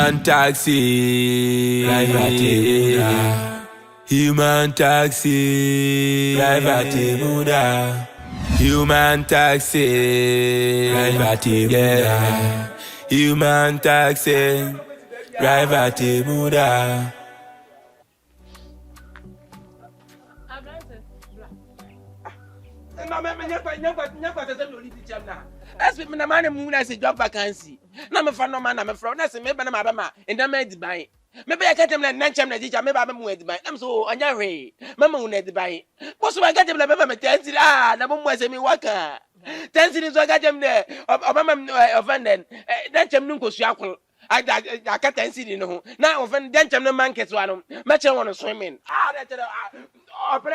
Human taxi, driver Atemuda. Human taxi, driver Atemuda. Human taxi, driver Atemuda. Human taxi, driver Atemuda. That's what my man moon as a job vacancy. No, my friend, no man, I'm a friend. That's a member of my mama, and I'm made by. Maybe I get him like Nancham, maybe I'm with by. I'm so on your way. Mamma will net by. What's I got him like Mamma Tensi? Ah, the mum was a me worker. Tensi is what I got him there. Of Mamma offended. Nancham Nunco Shackle. I can't see you know. Now, offend Dencham no man gets one. Much I want to swim in. Ah, that's a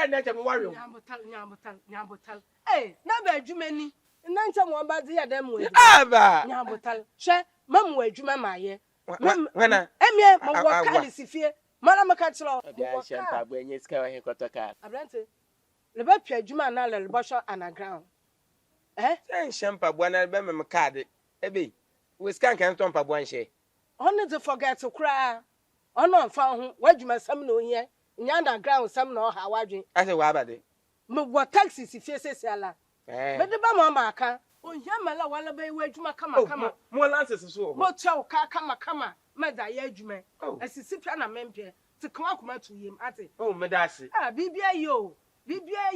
Nancham warrior. Nyambotal. Hey, never Jumani. Nancham one bad year them with. Aba. Nyambotal. She, Mamma, Juma, my year. When I Emia, my work is if you, Madame Catchlaw. when you scare him got a cat. Abrante. The Bapia Juma and the Bosha and a ground. Eh? Shampa, when I remember my card. Ebi, we scan can't tomp up one share. Only to forget to cry. Oh, no, found what you must summon here. In yonder ground, some know how I drink. I said, what about it? What taxis if you say, Sella? But the Bama can. Oh, Yamala, while obey where you come. More lances as well. What chow come, Mother Yedjuman. Oh, as a Sipiana member to come up to him at it. Oh, Madassi. Ah, Bibia yo. Bibia,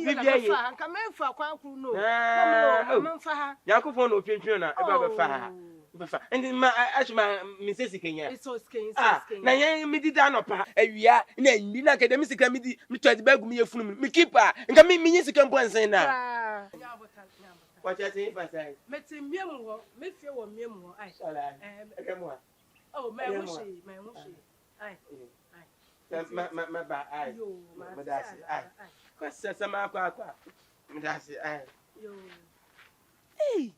come in for a quack no. I'm for her. Yakuphone of Pinchuna about fire. And in my Mrs. Kenya. It's so skin. Now, me did not pa. We are in a academic committee. Me try to beg me a fool. Me keep her and come in me. Come and say now. What I say if I say, Met him, me feel one memo. I shall. Oh, my wishy. My bad. I, Madassi. I. Question some aqua. Madassi. I. Hey.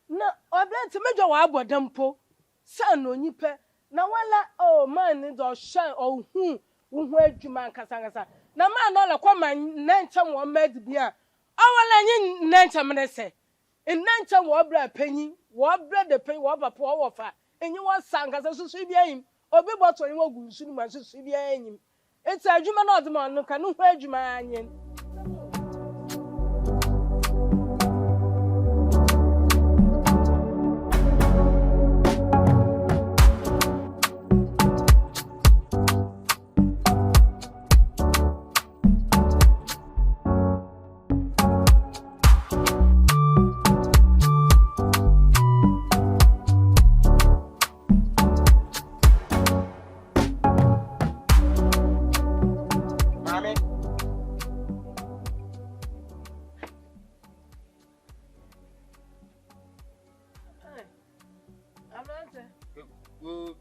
Na obla te mejo wa abodampo san onyipe na wala oh man do shan oh hu adwuma nkasa na man no le kwama nancha wo med bia awala nyi nancha mene se nancha wo bra panyi wo bra de panyi wo papa wo fa enyi wo sankasa susu bia yim obi boto yin wo gusu ni ma susu bia yim eti adwuma na odimo no ka no hu adwuma anyen.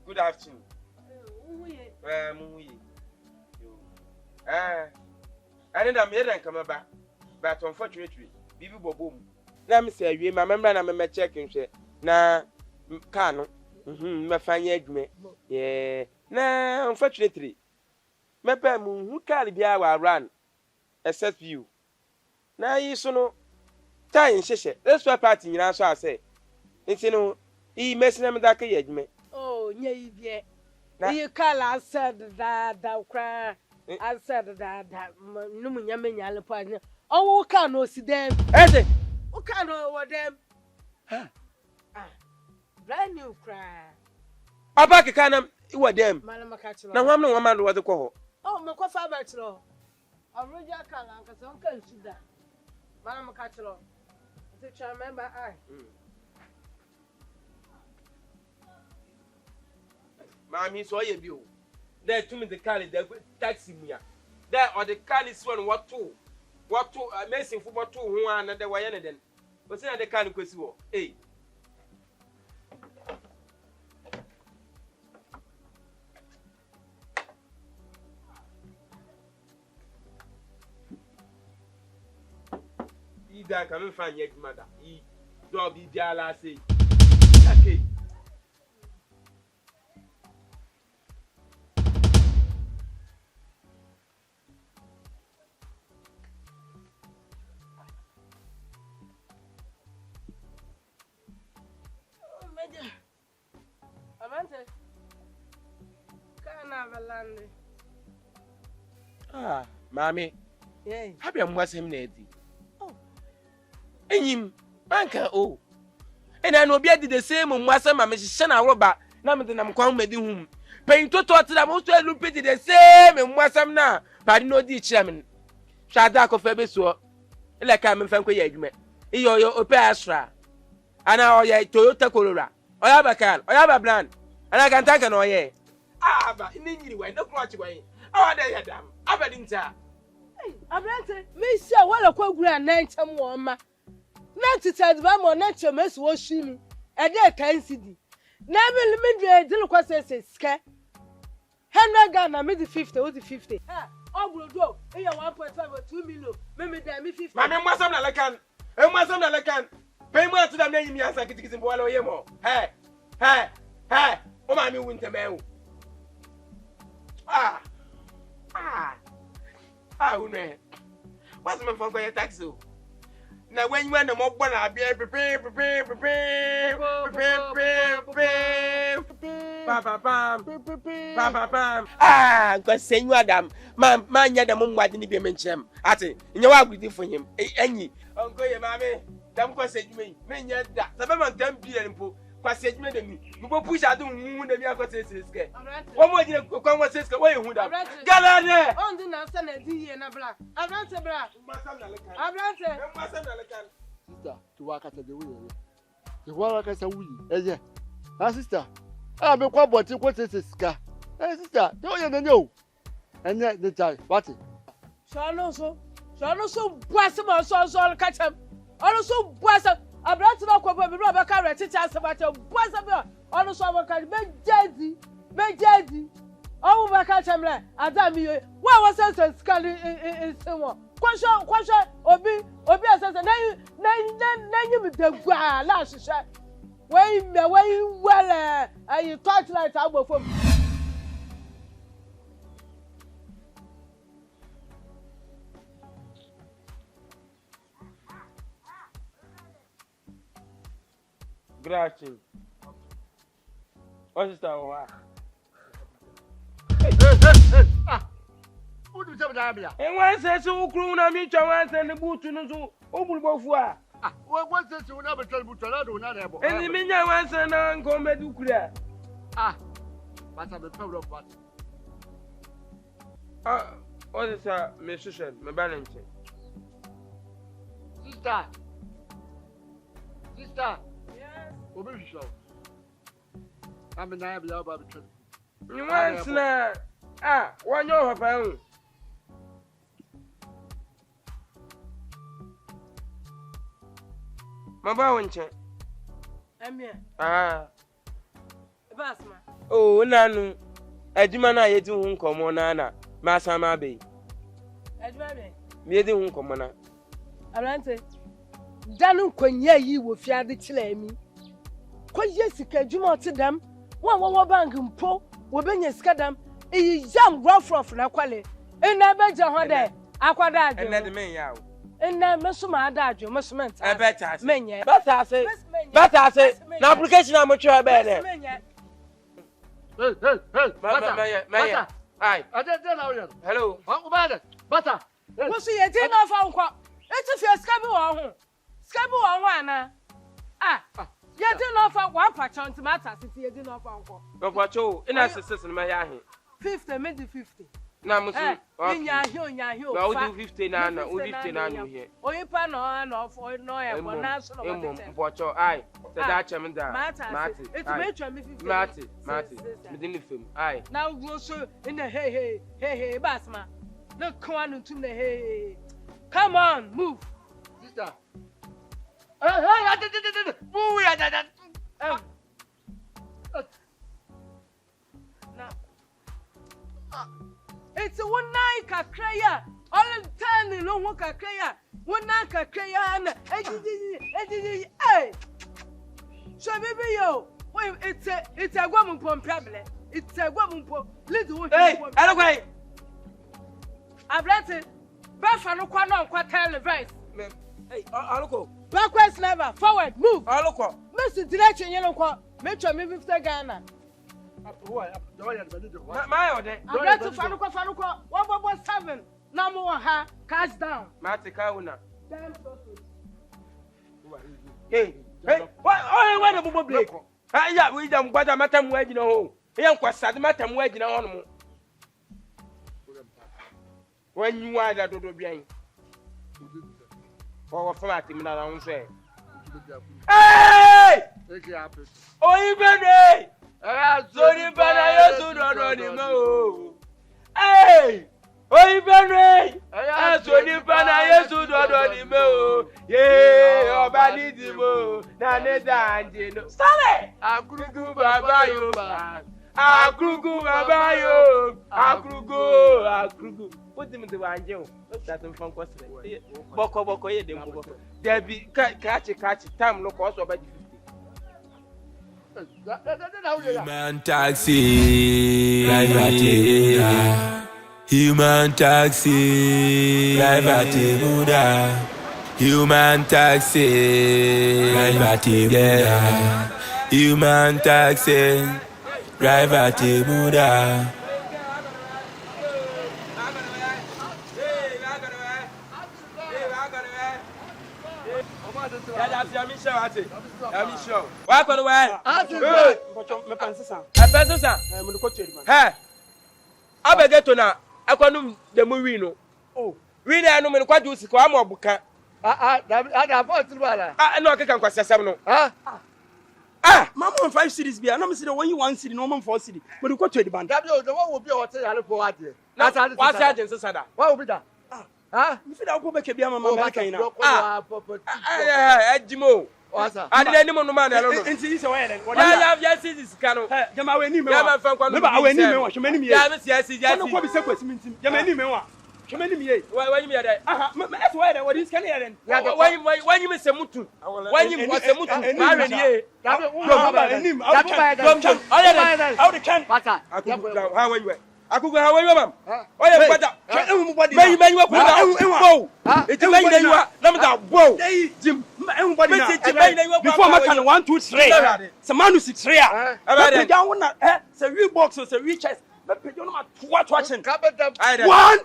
Good afternoon. I didn't have and come back, but unfortunately, Bibi Boboom. Let me say, you, my member, and I'm checking. Now, Cano, my fine egg, yeah. Now, unfortunately, my pemu who can't be our run, except you. Now, you so tie in Shisha. That's what party in our say. It's no, he messing them that me. Oh, yeah. You call I said that cry. I said that no munya partner. Oh, can no see them. Eh, who can know them? Brand new cry. I back a canum, you were them. Madam Catcher. Now, I'm no woman was the call. Oh, my coffee bachelor. I read your car, because uncle should that. Madam Catcher. I remember I. Mammy, so you. There to me the car is the taxi me. There or the car is one what two? What two amazing for what two one and the way then. But say the car question. Hey. He that can find yet mother. He don't be there last say. Okay. Lande. Ah, mommy. Yeah. Happy am was him neti. Oh. Enyim, anka oh. And I know be the same on wasa mama shana roba. Na me na mkwan medi hum. Pain to to that most well look the same and wasam na. But no di chairman. Shada ko febe so. Like I'm fan ko ye adwuma. Iyo ope asra. Ana oye Toyota Corolla. Oya bakal, oya ba brand. Ana kan tanka no ye. Ah ba ni nyiri we no clutch we. Awa da yadam. Abadinta. Abrante, me say wala kwa gura na ncham wo ma. Na titad ba mo na chemes wo shimi. E dey kan cedi. Na me limit dey kwa say ska. Henna na me di 50, what di 50. Ha, ogbodo, e ya 1.5 or 2 million. Me dey me 50. Ma me mwasam na lekan. E mwasam na lekan. Pay mo to da me yimi ansa kitikisi bo wala oyemo. Hey. O ma mi wunte me o. Ah. Une. What's my phone for your taxi? Now when you want the mob one, I'll be prepare. Ah, God send you Adam. Man, ya the mum, why didn't be mentioned? I say, you know what we did for him. Any. Uncle, your mammy, damn, what said you me? Men, yet that. The man, damn, be and put. What said you me? You will push out the moon and your cottage. One more year, come what says, away, who that? Galania! On the answer, a D and a black. Abrante, Abrante. Sister, to work at the wheel. The work as a wheel. Eh, yeah. Sister, I'm a quite what is scar. Sister, don't you know? And yet the time, what? So, possible, so catch him. Also, Bossa, Abrante, Robert Carrot, teachers about your Bossa, also, Jazzy. Oh, my catch him like Adam. What was that scully in someone? Question, Obi, says, then you with the last shot. Way well, you touch like our phone. Grazie. What is that? Who do you tell me? And one says, so crew, I meet your answer and the boot to know, Obulbofua. What's this? You never tell me to not have. And the Minya once and Uncle Meducra. But I'm a proud of what? What is a musician, my balance? Sister. Yes. Obi show. I'm a naive about the trip. You want na one your papa. My bawinche. I'm here. Basma. Oh, nanu. Adwuma na yedi hu nkomo na na. Ma sama be. Adwuma be. Me yedi hu nkomo na. Abrante. Danu kwanya yi wo fiade kile mi. Kwanye sika adwuma otedam. Wo bank mpo wo benya sika dam. E jam rough na kwale. E na beja ho de akwada adwo. E na de men ya o. Enna mesuma adadwo mesement. E better say. Menye. Better say. Na application am try be there. Hey. Maya. Aye. I don't know. Hello. What about it? Butter. What's ye dey no fa nkwa? Eti fi skabi wo ho. Skabi wo ho ana. Ye dey no fa wa pa chant matter sisi ye dey no fa nkwa. No pacho, ina sisi na ya he. 50 me di 50. Na musu. Nya hi o. Na we do 50 na na, we 50 na no here. Oyi pa no for no ya bo na so no. Pacho, aye. Se da chem da. Mati. Eti me twa me 50. Mati. Me dey fam. Aye. Now go so in the hey basma. No come on to the hey. Come on, move. Sister. Hey, move. It's a one night kakraya. All the time, no one kakraya. One night kakraya and hey. So maybe yo. Wait, it's a woman problem. It's a woman little. Hey, hello, Abrante, Buffalo Quano, Quatel verse. Hey, Aloko. Backwards never, forward, move. Aloko. Mr. Direction, yellow quad, Metro, maybe 50 Ghana. My order. I'm going to Fanuko. What about 7? No more ha. Cash down. Matikauna. Damn sausage. Hey, what? Oh, what a bubble break. Ah, yeah, we don't got a matter wedge in a hole. Young was sad matter wedge in a home. When you are that little being. For flat him around say. Hey! Oh, even hey! Sorry, but I also don't know him. Hey! Oh, even hey! Sorry, but I also don't know him. Yeah, Obani Dimo, Naneda and Dino. Sally! Akrugu Babayo. Akrugu Babayo. Akrugu. Put him in the one, Joe. That's in front of us. Boko, there be catch it. Time look also about 50. Human taxi, driver Human taxi, driver Atemuda. Human taxi, driver Atemuda. Human taxi, driver Atemuda. What on the way? Hey, I beget to now. I can the movie. No, oh, really, I know me quite do so. I'm a book. I know I can question some. Mamma 5 cities be. I know me see the one you want city, no man 4 city. But you go to the band. The one will be what I look for. That's what's agents, Sada. What will be that? You feel I'll go back to be a mamma. Jimo. I didn't know man. I don't know. It's away then. Yes, this canoe. Jama, we need me. Never found one. Never, I will need me. Watch many me. Yes. No, what is the question? Jamani, me. Jamani, me. Why you mean that? That's why what is can then? When you miss a mutu, when you was a mutu, married How the can? How are you? Akrugu, how are you, ma'am? Oh, yeah, but may you go? It's a way that you are. Let go. Jim, everybody before my can 1, 2, 3. Some man who 6 3. I don't want a real box or a real chest. But you know what watching. 1,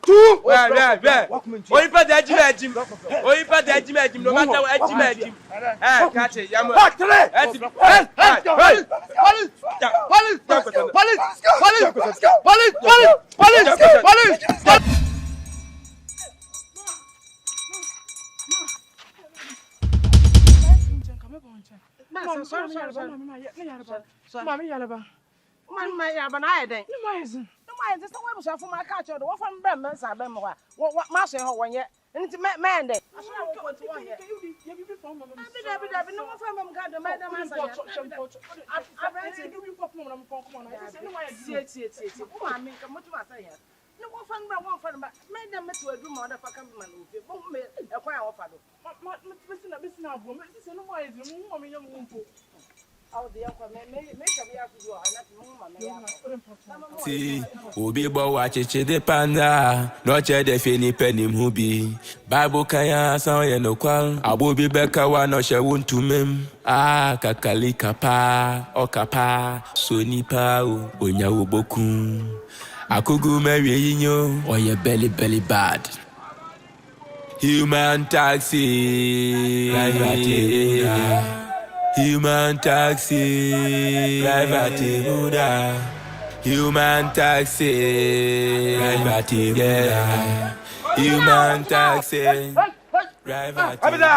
2, oh, you put that Jim. Oh, you put that Jim. No matter what Jim. Catch it. See, Ubi bo wachichi de panda, noche de fini penny mubi. Bible kaya san ye no kwal, abubi beka wa no she wuntu mem. Ah, kakali kapa, okapa, soni pa o, onya uboku. Akugu meri yinyo, oye belly bad. Human taxi, driver Atemuda. Human taxi, driver Atemuda. Human taxi, driver Atemuda. Human taxi, driver Atemuda.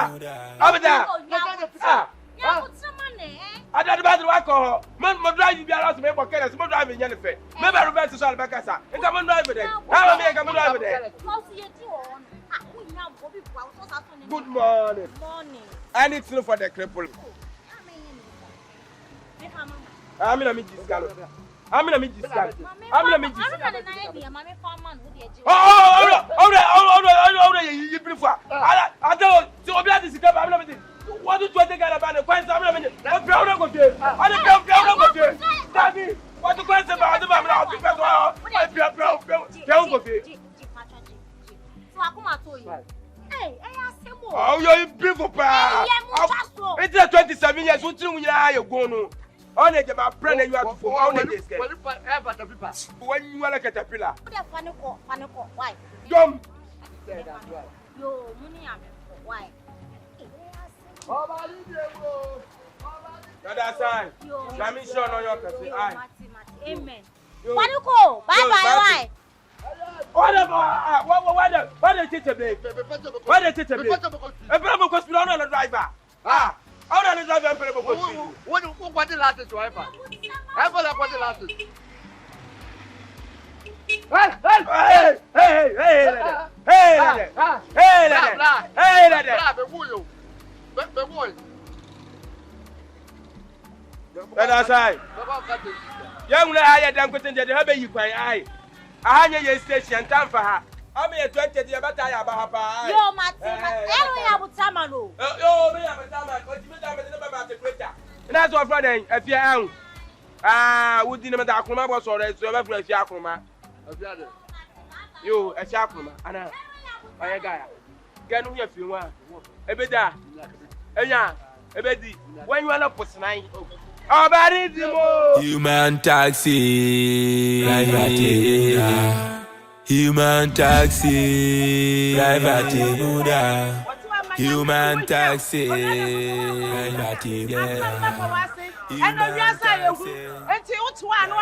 I don't know alcohol. Man, drive you be allowed to make a careless. Man, drive in Jennifer. Maybe I remember to solve Bacasa. And come on, drive there. How am I come drive there? Good morning. I need to look for the cripple. I'm in a meet this guy. I'm in a meet this guy. I'm in a meet this guy. You prefer. I don't so be at this cup. I'm not meeting. What do you take about the question? I'm not meeting. I'm proud of you. I'm proud of you. Daddy, what the question about the man? I'm proud of you. Oh, you're beautiful, pa. It's 27 years. What's wrong with you? Go no. On it, na you have to for how many days? When you are like a caterpillar. Funny, why? Jump. Yo, money, why? That's right. Let me show no your kasi. Amen. Funny, bye. What the teacher be? What the teacher be? A problem because we don't know the driver. How do the driver employ what the last driver? I thought what the last. That's right. Young lady, I'm going to have you cry. I had your station time for her. I'm here 20 years about her. Yo, Matthew, I would summon. Oh, me, I'm a time. What you mean about the Twitter? And that's what Friday, if you're out. Would dinner that Akuma was already so ever if Yakuma. You, a Yakuma, Anna. I got can we have you one? A bit that. A bit, when you are not for nine. Oh, but it's more. Human taxi, human taxi, Atemuda. Human taxi, And the Yasa, until what one I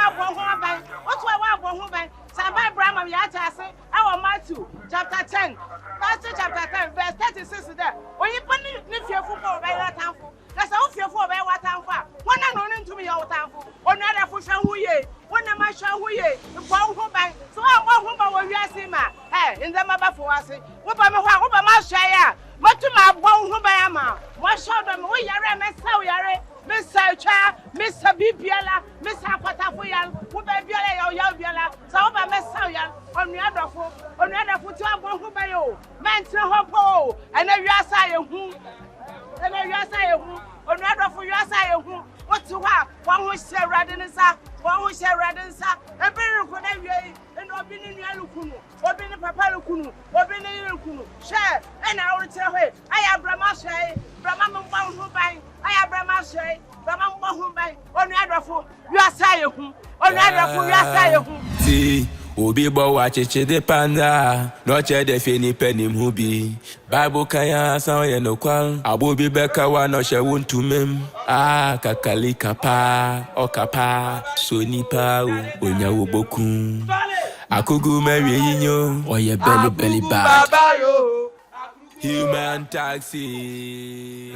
want Sabai Brahma Yata, our Matthew, chapter 10, Pastor chapter 10, verse 36 there. When you put if you're football by that time, that's all fear for by what time for. One and running to me all time for. One other for Shahuye, one of my Shahuye, the one who bank. So I want whom I will see my hey in the mother for us. What by my share? What to my bone who by Ama? What shot them? We are a yare. Mr. Cha, Mr. Bibiala, Mr. Patafuyan, who by Biala or Yabiala, so by Messiah on the other foot, who by you, man to Hopo, and then you are saying who, and then you are saying who, on the other for your saying who, what to have, one who shall Radinsa, one who shall Radinsa, and very good, and not been in Yalukunu, or been in Papa Lukunu, or been in Yalukunu, share, and I will tell her, I am Brahma Shay, Brahma who buy. I am Brahma Shay, Brahma who buy, on the other foot, you are saying who, on the other foot, you are saying who. See, Ubi bo wachiche de panda, noche de fini penim hubi. Bible kaya san ye no kwal, abubi beka wa no she wuntu mem. Kakali kapa, o kapa, soni pa o nyawo boku. Akrugu meri yinyo, o ye belly bad. Human taxi.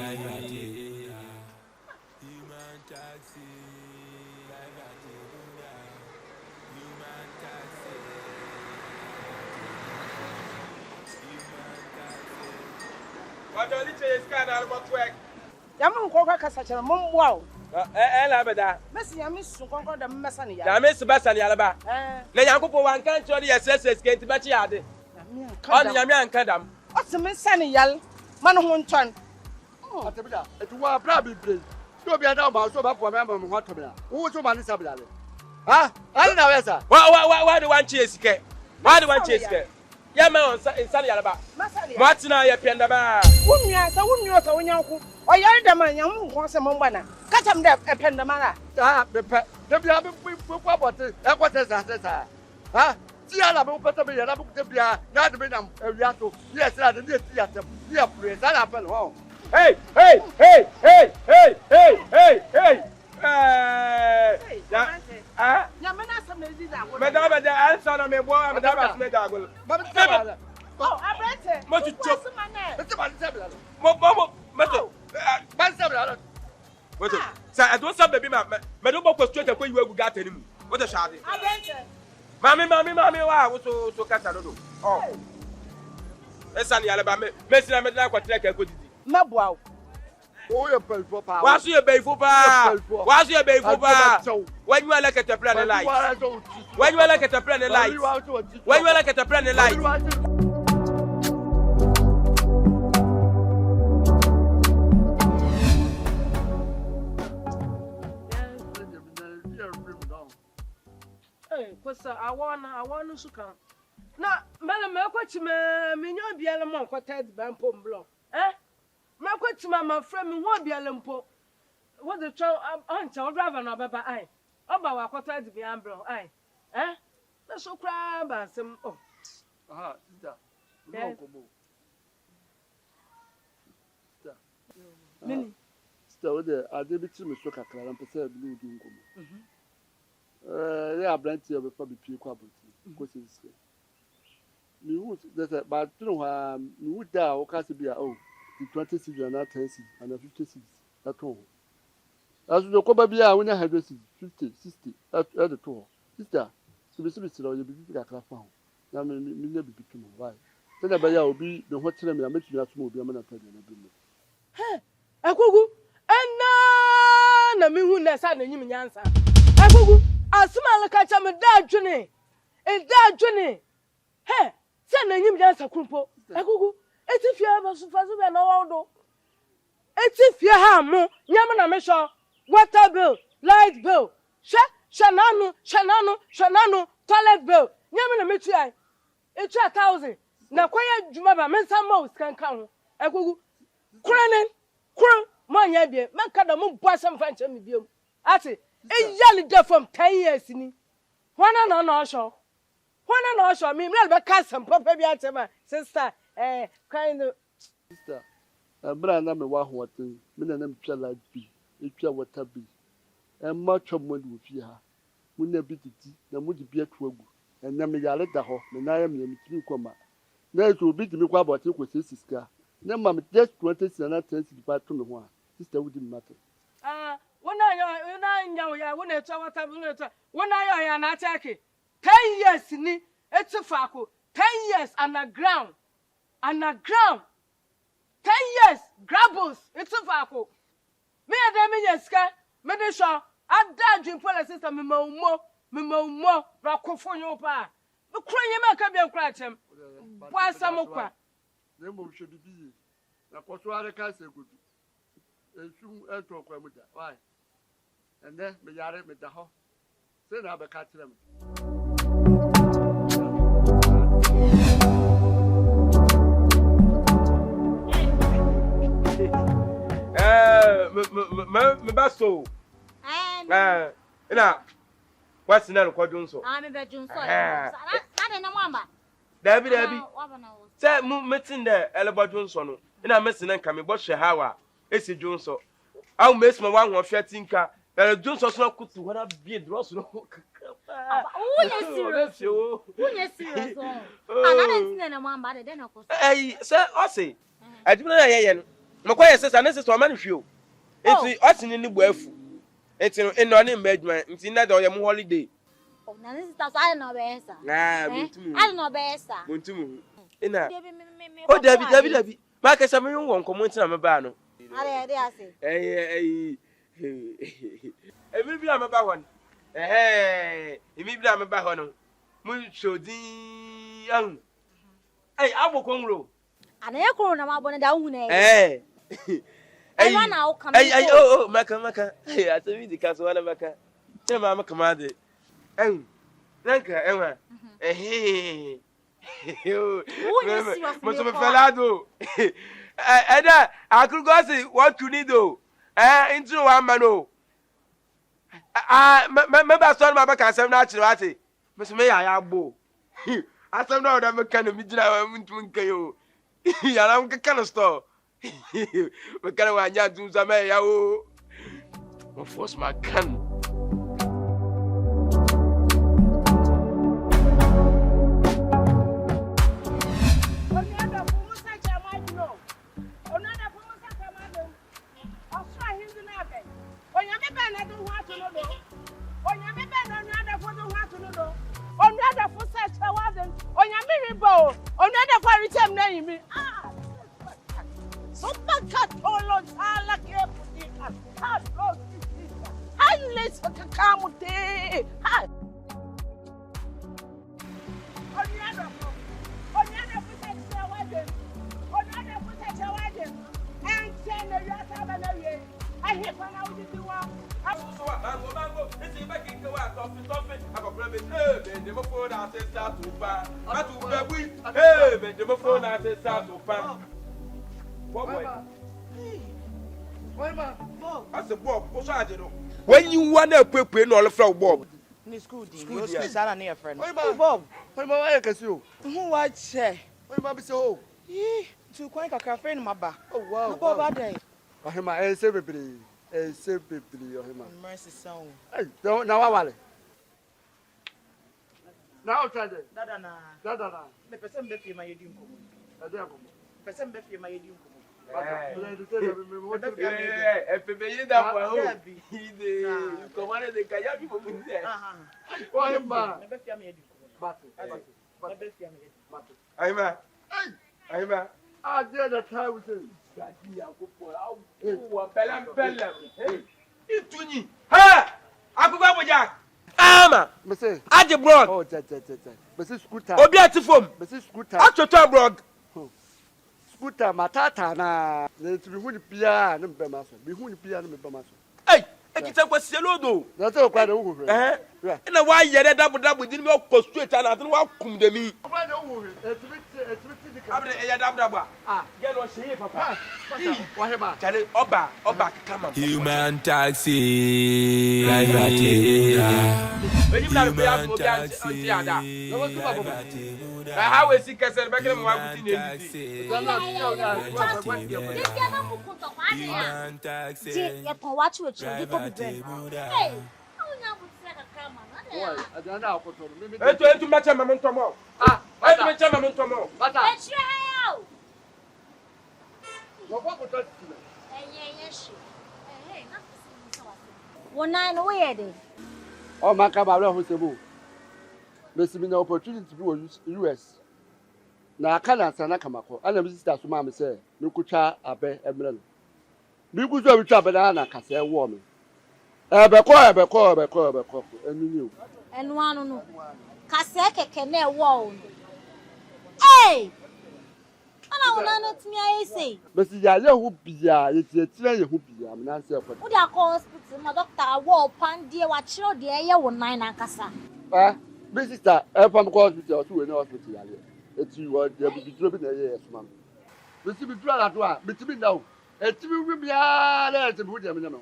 What only is kind of about work. Yamu Coca Cassation, Mumbo. Labada. Messi, I miss to conquer the Messania. I miss Bassan Yalaba. Lay Uncle one can't show the SSS game to Bachiade. On the Yamian Kadam. What's the Miss Sunny Yal? Man won't turn. Atemuda, it was probably please. You'll be a number so bad for a member of what to be. Who's your man is a blood? Ah, I don't know, sir. Why do one chase? Why do one chase? Yeah, man, in Sunny Alaba. Martina, your pendaba. Wouldn't you answer? Wouldn't you answer when you or you're the man young wants a moment? Catch him there, a pendamana. Ah, the pet. The Biabi, what is that? Ah, see, I love better be a love to be a not to be a yato. Yes, I did theatre. Yeah, please, that happened home. Hey! Madame, the answer on me, boy, Madame Medagul. Oh, I read it. What you chop? What? Sir, I don't say baby, Madame was straight away you got him. What a shot. I read it. Mammy, wow, what's so Catado? Oh, that's Sunny Alabama. Messi, I'm not what like a good. Mabwa. Oh, you're paid for power. What's your bay for bar? What's your bay for bar? When you are like at a plan light. When you are like at a plan light. When you are like at a plan light. I want to come. No, madam, I quit me, no be a lamp, what has been pom blow. Eh? My quit my friend, won't be a lampo. What the child, aunt, or driver, no, Baba, I. wa kwata di bian bro. Ai. Eh? Na so kra ba sem. Oh. Aha, sister. Yes. Mini. Sister, what the ade bi tiri me so kakra na pese bi no di nkomo. Ya abranti obefa bi pie kwa abranti. Ko se sister. Me who that but no ha me who da o ka se bi a oh, the 20 cities and 10 cities and 50 cities. That one. As you go ba bi a wonya 100 cities, 50, 60 at the two. Sister, so be siro you be kakra fa ho. Na me nya bi pitu mo why. Say na ba ya obi the ho kire me na metumi aso obi am na tade na bi me. Akrugu na me hu na sa na nyim nyansa. Akrugu asuma le ka cha me da adwene. E da adwene. He, say na nyim nyansa krumpo. Akrugu etifia ba so fa so be na wodo. Etifia ha mo nyam na me sho water bill, light bill. Shananu, toilet bill. Nyam na me tuai. E 1,000. Na kwaya djuma ba me san ma uskan kan ho. Akrugu Kuranen, manya bie, man kada mo boasem fanche me biem. Ati, e yali de from 10 years ni. Wana na osho. Me mle be kasem papa bi atema. Sister, kind of Sister, bra na me wa hoten, me na me twa light bi, e twa water bi. Ma twa mo di ofi ha. Mo na bi titi, na mo di bi atu agu. Na me yale da ho, me na ya me mi tiri koma. Na so bi di me kwa bote ko sesiska. Na mam just 20 na 10 ba to me ho a. Sister would matter. Wona ya wona etwa water bi wona wona ya na take. 10 years ni etifako. 10 years underground. 10 years grabbles etifako. Me ada me yeska me de sho ada dream for sister me maumo ra kofo nyo pa. Me kronye me ka bia nkra chem. Bwa samokwa. Na mo hwe bibi na koso are ka se godu ensu eto kwa mu da why and then me yare me da ho se na be ka kire me me baso ina what's na ko junso me be junso na de na mwamba Dabi say mu metin de elebo junso no ina mesi na nka me bo hwe hawa esi junso awu mesi ma wan ho fiatinka junso so kutu wana bie dross no serious ana ntin na mwamba de na ko say o say adibuna na yeye no mekwa say na say o man hwe o enti o tin ni bu afu enti no eno ne mbadwuma enti na de o ye mu holiday. Na sister so I no be esa. I no be esa. Montumu. Ina. Oh David. Ma ka me won komo ntina me ba no. Are dey ase. Emi bi na me ba ho no. Emi bi na me ba ho no. Mu shodi an. Aboko nro. Ana ye kro na ma bo na da hu na e. Ai na o kam. Maka. Atemi di kaso wala maka. Te ma kama de. Nanka enwa Mo me felado Ada Akrugu say what you need o into one man o me ba so ma ba ka sem na akire ate me so me ya agbo asem na oda me kan mi gina muntu nkan yo ya na nka kan store me kan wa nya tu za me ya o mo force my can when you want to pay no flower Bob. Ni school di. Yo school sana near friend. Bob. Why ma why kasi o? Who what say? Why ma be so? Tu kwan kakra friend ma ba. Oh wow. No ba dey. Ohima say bebre. Say bebre ohima. Mercy sound. Hey, don't now wale. Now try it. Dada na. Me person be fi ma yedi nkomo. Ade akomo. Person be fi ma yedi nkomo. Aje brog. Oh, Mrs. Scooter. Obi atifom. Mrs. Scooter. Achoto brog. Scooter matata na to be huni pia no be maso. Be huni pia no be maso. Hey, ekita kwasielo do. Na so kwa na wo na wa yere double din me ko straight and atin wa kum de mi. Kwa na wo etibiti dika. Abre e ya double. Get what she papa. Wa heba. Chale oba kama. Human taxi. Atemuda. Human taxi. How is he kese be kele mo wa kuti ne ndi. Human taxi. Je ton watch with you to be brave. Hey, Adana akoto. Etu mecha mama ntomo. Etu mecha mama ntomo. Bata. Etreo. Wo kwa koto ti. Yes. Na fisi. Wona no we dey. Oh, makaba bla ho sebo. Mesi bi na opportunity bi wo US. Na kana sana kamako. Ana bi sister so ma me say, me kutwa abe emre no. Bi ku so bi twa abe na kasa e wo me. Ebeko. Enu o. Enu anu no. Kase keke na e wo o. Hey! Ana wona no timi ayi say. Mesi ya le hu bia, ye hu bia, me na say ko. Wo dia call hospital ma doctor wo pandie wa chiro de eye wo nan na kasa. Bi sister, e fam ko hospital, so we na hospital ya le. Eti wo de bi duro bi na ye esuma. Mesi bi duro ala do a, bitimi na o. Eti bi wi bia na eti bi wo de me na me ho.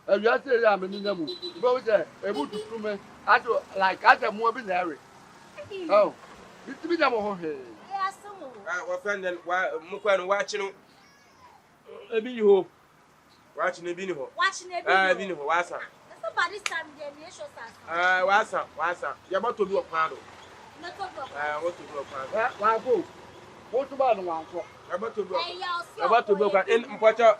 You say ya me nyamu. Bo say e bu tutu me. Ato like Atemuda bi na re. Oh. Bitimi na mo ho he. Yes mo. Wa friend wa mukwa no wa chi no. Ebi ni ho. Wa chi no bi ni ho. Bi ni ho wa sa. Somebody stand there me show sa. Wa sa. Ya boto bi okwan do. Na to do. What to do okwan. Wa go. Wo tu ba no wa nko. Ya boto bi okwan. Ya boto bi okwan. En mpwacha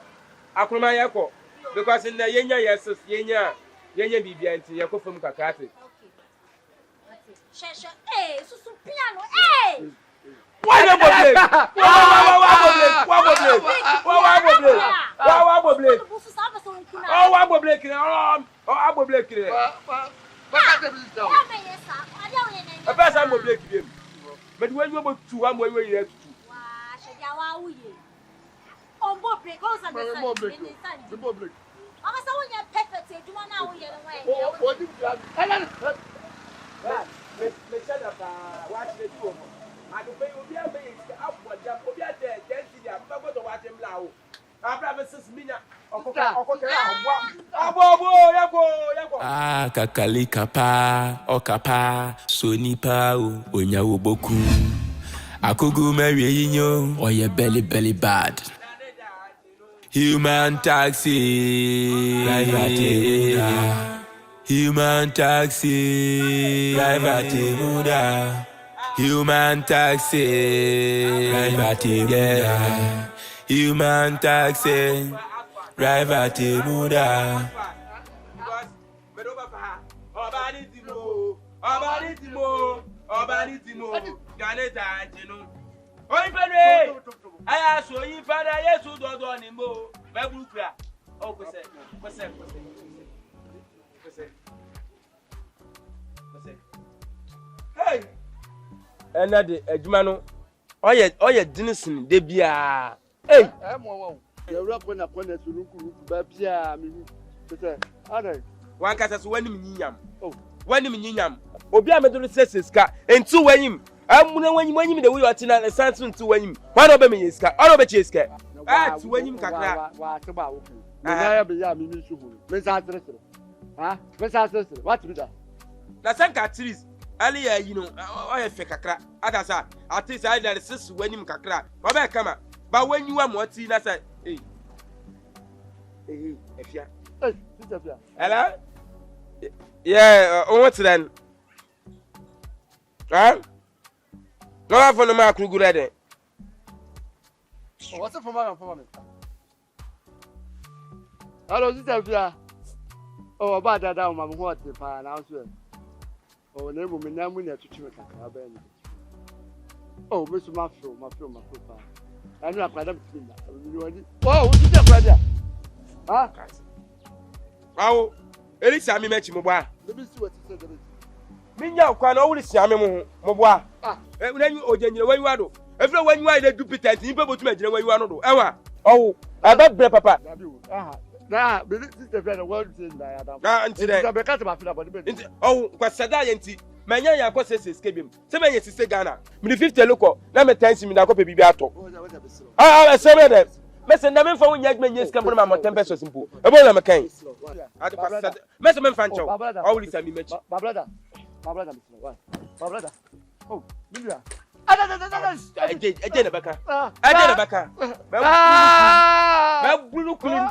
akruma yeko. Because in the yenya bibia nti yakofum kakate. Okay. Shesha, eh, susu piano, eh. Why no problem? Ama sa wonya perfect e duma na wo ye no wa me said that watch the two. I do pay obi abe upward jam obi ade density am ba go to watch him now. Abra versus minya okoka yako. Kakali kapa okapa sonipa o onyawo boku. Akrugu marry yinyo oye belly bad. Human taxi, Atemuda. Human taxi, Atemuda. Human taxi, Atemuda. Human taxi, Atemuda. Aya so yin fara Yesu dodo ni mo be burukura o ko se hey ena de adwuma no oye dinisin de bia hey mo wo ye wura ko na sununku ba bia me hu se ana wan kasa so wanim nyinyam obi a medo seseska entu wanyim amuna wanyim de wo yotina santu ntu wanyim wan obe me yeska wan obe cheska tu wanyim kakra wa to ba wo na be ya mi su hu me sa tere ha me sa tere what be that na sanka trees ali ya yi no o ye fe kakra ata sa ati sa ida sis wanim kakra ba be kama ba wanyiwa mo ti na say efia sister fia hello yeah what's then no have no ma Akrugu ready what's for me hello sister fia oh ba dada ma mo hot pa na so oh na mu na mu na tutu me kakra ba ni oh me so ma feel pa anu akwada bi na oh sister akwada ah awo elisa mi mechi mo bua let me see what you said there minya kwa na owuri sia me mo bua unanyu ojenyire wayiwa do efre wanyiwa ide dupitant ni pe botu agire wayiwa no do ewa owo ababre papa na be sister friend what you say na adam na nti de be cut my feel about the nti owo kwa sada ye nti manya ya kwa sese skebim se menye sise Ghana mi 50 loko na me 10 mi na kwa pe bibi ato sebe de mese na me fa wonya adwuma nyes kambo na mo 10 pesos mpo ebo na me kan ade kwa sada mese me fa ncho owuri sa mi mechi my brother oh Libya eje na baka ba bulu kulin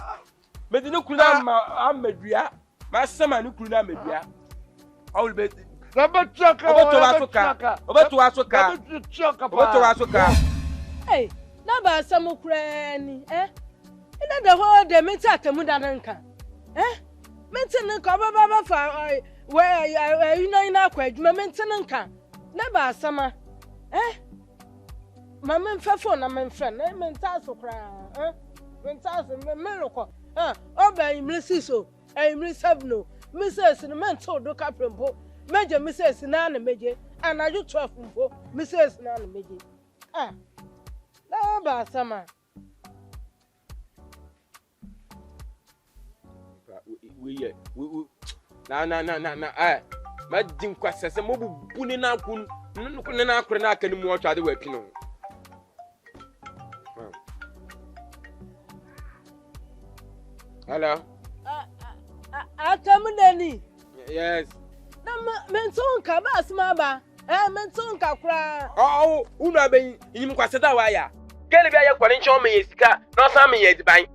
me di no kulina amadua ma sama no kulina amadua owuri be obeto asuka hey na ba samu kura ni ina da ho de meti Atemuda nka meti nka ba fa we ina kwa adwuma meti nka na ba sama mama mfefo na memfre na menti asukra menti asu meloko oba imrisi so imrisi sabno mrs no menti odoka prempo meje mrs na na meje anaju 12 mpo mrs na na meje na ba sama we na ma din kwasese mo bubu ni na kun na akure na aka ni mu otwa de wa pi no hello Atemuda ni yes na menton ka ba asma ba menton ka kura unu aben yim kwase da wa ya gele bia ye kwani ncho me yesika na osan me yediban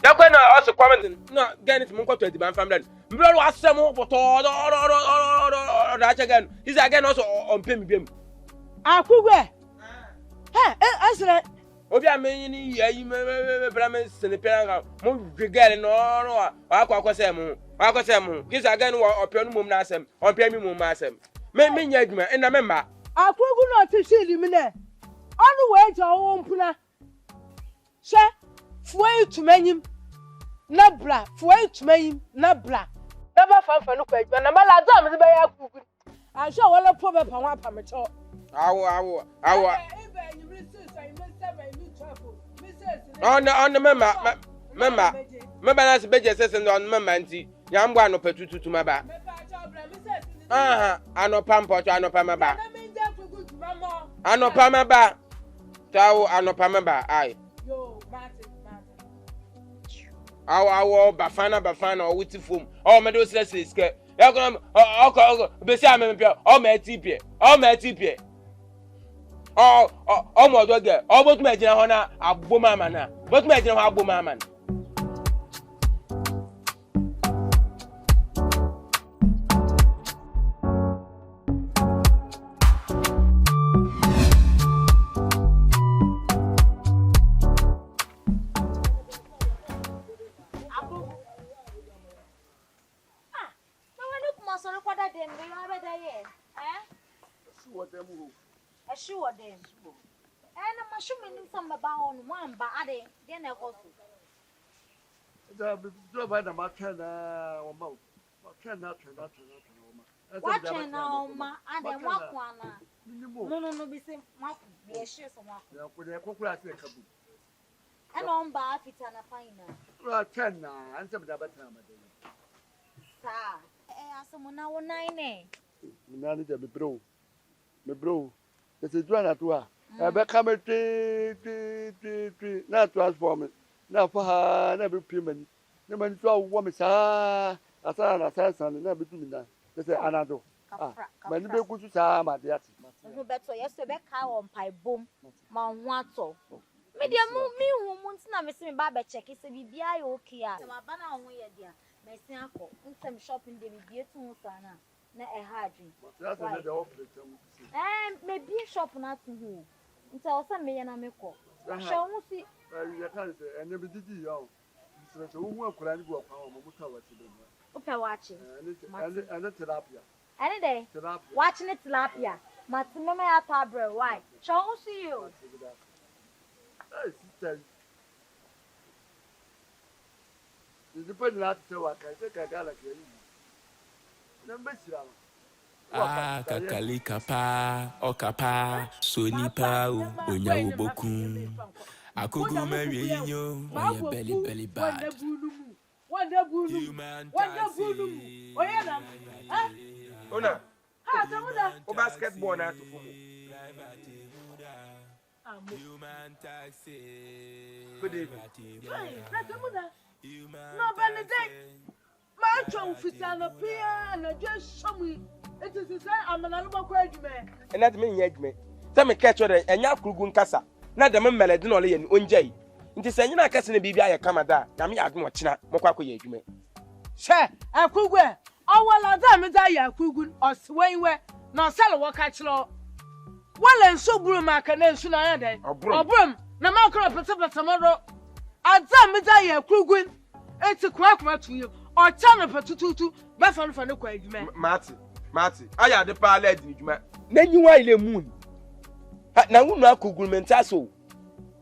da kwa na oso comment no gani ti mun kwato yediban family mbro lo asem boto da cha gan is again also on pay me bem Akrugu asra obi amenyi ni yayi me brame senepera mo gele no akwa kwasem is again opia no mom na asem opia mi mom ma asem me nya adwuma na me ma Akrugu no tishili mi ne onu we je wo mpuna she fuwe tumanyim na bra fuwe tumanyim na bra na ba fanfa no kwa adwuma na mala do am ze ba ya Akrugu ahwe wala po be pa ho apamecho awo mema na se beje sese ndo mema nti ya mgba no petututu maba anopa mpoto anopa maba anopa maba tawo anopa maba ai yo Martin awo bafana o wuti fom o me do stress ske ya kono o be si amempia o ma tipie o mo do ge o botu me jina ho na agboma ama na botu me jina ho agboma ama na Sure then. And I'm assuming some about one by adding, then I go to the by the market or mouth. watching now, ma, and then walk one. No, be same. Be a share some walk. With a cockroach. And on by it and a finer. 10 and some better. Sir, someone now 9. Nani de me bro. It's a joint at work. I become a tree, not transform it. Now for her, never payment. ne man so wo me saa asa na asa na be tumi na say anado man be ku su saa ma de ati no beto yeso be ka wo mpai bom ma ho ato me dia mi hu mu ntina me se me ba be check se bibia ye okay a ma ba na ho ye dia me sin akọ nsem shopping de bibia tu sana na e ha adwin me bi shop na tu hu nta o se me ye na me ko sho hu si ya kan se ene bi didi yo so hu akura ni bo kwa mo mo ka wati be o pe wachi ene tilapia ene de wachi ni tilapia mati me ya tabre why sho hu si you hey sister the point not to work I think I got like you number kakali kapa okapa sonipa onya oboku Akrugu mewe inyo oye belly bad wanda bulu oyena Ona ha Atemuda o basketball na to fumu human taxi good evening Atemuda no benedict ma twa ufita na pia na dwa shamu eti say amana no bako adwuma ena de me nya adwuma se me catch the enya Akrugu nkasa na de me melody no le ye onjai nti se nyina akase na bibia ye kamada na me adwuma ochina mokwa ko ye adwuma she Akrugu awala da me da ya Akrugu oswenwe na sele wo ka kiro wala nso buru maka na nso na ya den obrum na makro pete moro ada me da ya Akrugu eti kwa tuyo o chana petututu be fa no fa ne kwa adwuma mati aya de pa la di adwuma na nyiwa ile moon na wunu Akrugu mentaso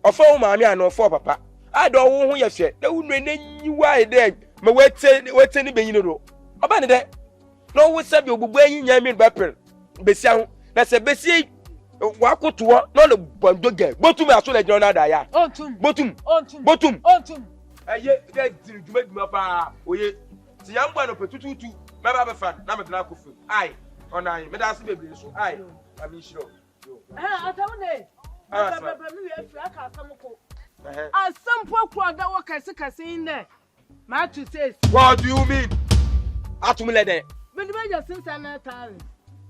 ofo wo maami ana ofo papa ado wo ho ye hwe na wunu na nyiwa ide me wete ni benyi no do oba ne de no wo sabi obubu anyi nya mi ba per besia ho na se besie wakotowo no le bandoge botum aso le jona da ya botum aye de dwuma pa oye ti yamba no petututu me ba be fa na me dna kofu ai ona me da se bebre so ai ami shiro Atemuda baba mi we fi aka asamko asampo kro da wo kase inde ma to say what do you mean atumle de me be just sister na talent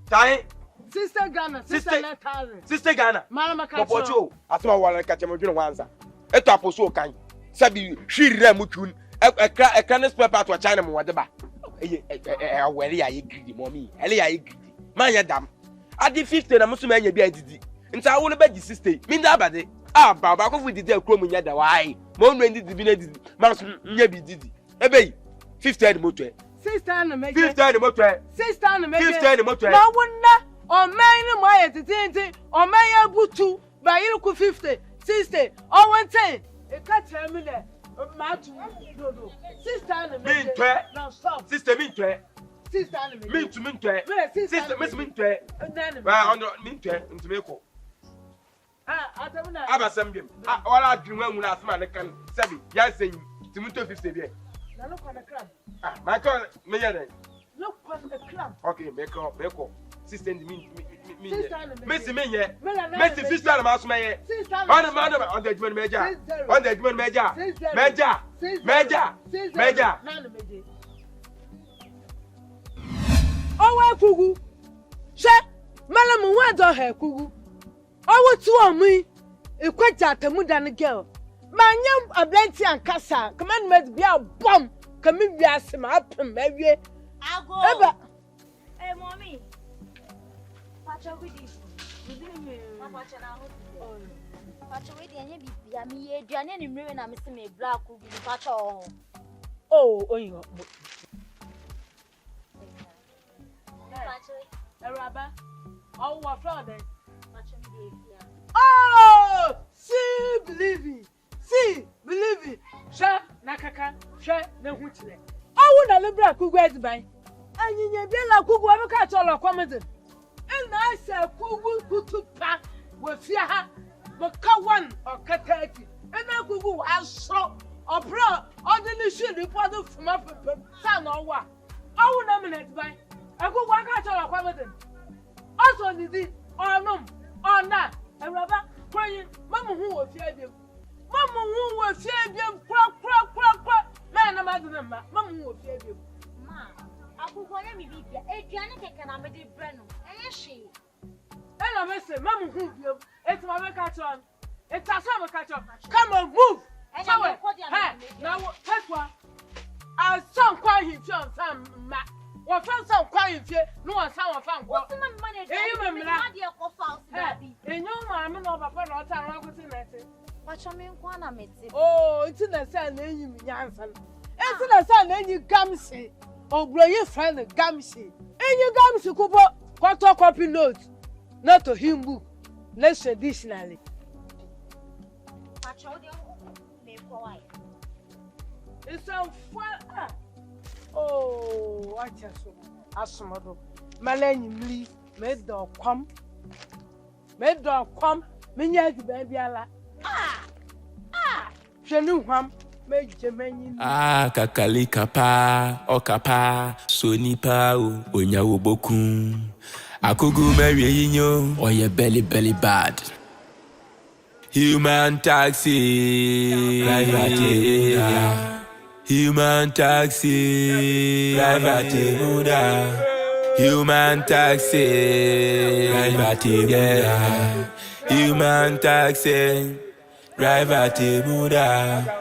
tai sister Ghana sister na talent sister Ghana mama maka popocho atuma wala ka chemo dwene wanza eto aposo kan sabi hwirira mutun ekra ne spare to China mo wade ba awere ya ye greedy mommy ele ya ye greedy man ya dam adi 50 na musuma anya bi adidi nta wo no be di 60 mi nda abade ba ko fu didi akro mu nya da wai mo no ndi bi na didi ma so nya bi didi ebe 50 de moto sister na meje 50 de moto sister na meje 50 de moto na wonna o man ni mo aye titi o man ya butu ba yiri ku 50 60 o 110 e ka tell me le ma tu do sister na meje na stop sister mi ntwe sister na meje mi ntwe sister mi ntwe ba on mi ntwe ntwe ko Atemuda abasam bim wala adwuma hu na asma ne kan sabi ya sen timuto 50 bi na no kwa na crab ma ko me ya den no kwa na crab okay me ko sister mi Messi menye Messi sister na maso menye on the adwuma meja owa Akrugu she malamu wa do ha Akrugu owo tu omi ikwaja Atemuda ne girl manyam ablanti ankasa command met bia bom kami wiase ma apem awie ago eba mommy pacho gudi pacho na ho pacho we de anya bibia mi ye aduane ne mrewe na me se me bra Akrugu pacho ho oyin pacho eraba wa fraud pacho mi de see believe sha na kaka sha na hutire owu na le bra Akrugu ediban anyinya bi la Akrugu abeka tolo komede na ase Akrugu kutupa wo fia ha bo ka one okatati na Akrugu aso obro odini shiri podo fuma pepe sa na owa owu na me ediban Akrugu aka tolo komede oso didi onum ona eraba koyin mamu hu wo fia bi kra Why na madu na ma? Mama wo fie bi. Ma. Akrugu na mi bibia. Eduane keke na me de bre no. Eye hwe. Ela me say mama hu bi. It's my make catch on. It's a some catch on. Come on, move. Hey, now take one. I some kwa him some ma. Wa fan some kwa him no one some fan kwa. What's my money? Eh, me na de ko house baby. Enyo ma me no papa no ta ran ko ti mete. Pacho me nkwa na mete. Oh, it's na say na enyi mi nyansa. It's na say na enyi gamsi. Obroye friend gamsi. Enyi gamsi kubo photocopy note. Not to him book. Next traditionally. Pacho de me kwa why. It's so fun. Oh, what a so. Asmodo. Malany mli, made dog come. Made dog come. Minya to baby ala. Shenu ham. Made Jemani. Kakali kapa, okapa, sonipa o, onyawo bokum. Akrugu marry yinyo, or your belly bad. Human taxi, human taxi, Atemuda. Human taxi, human taxi, Atemuda.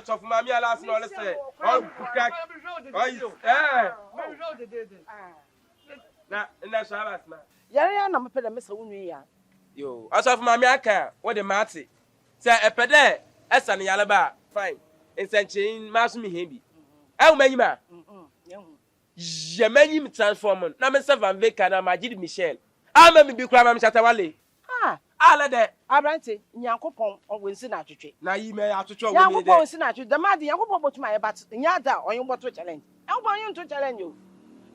Of Mammy, last no, let's say, crack. Now, and that's how I man. Yaya na mapeda mesa wunwe ya. Yo, as of Mammy, aka, what the matty. Say, a pede, as an yalaba, fine. And send chain, mass me heavy. Oh, Mayma. Yemany transformer. Now, Mr. Van Veka, and my Jid Michel. I may be crying, Chatawale. Ala de Abrante Nyankopon o nsi na twetwe na yi me atwetwe wo ni de Nyankopon nsi na twetwe dama de Nyankopon botuma but nya da onye boto challenge Nyankopon onye nto challenge o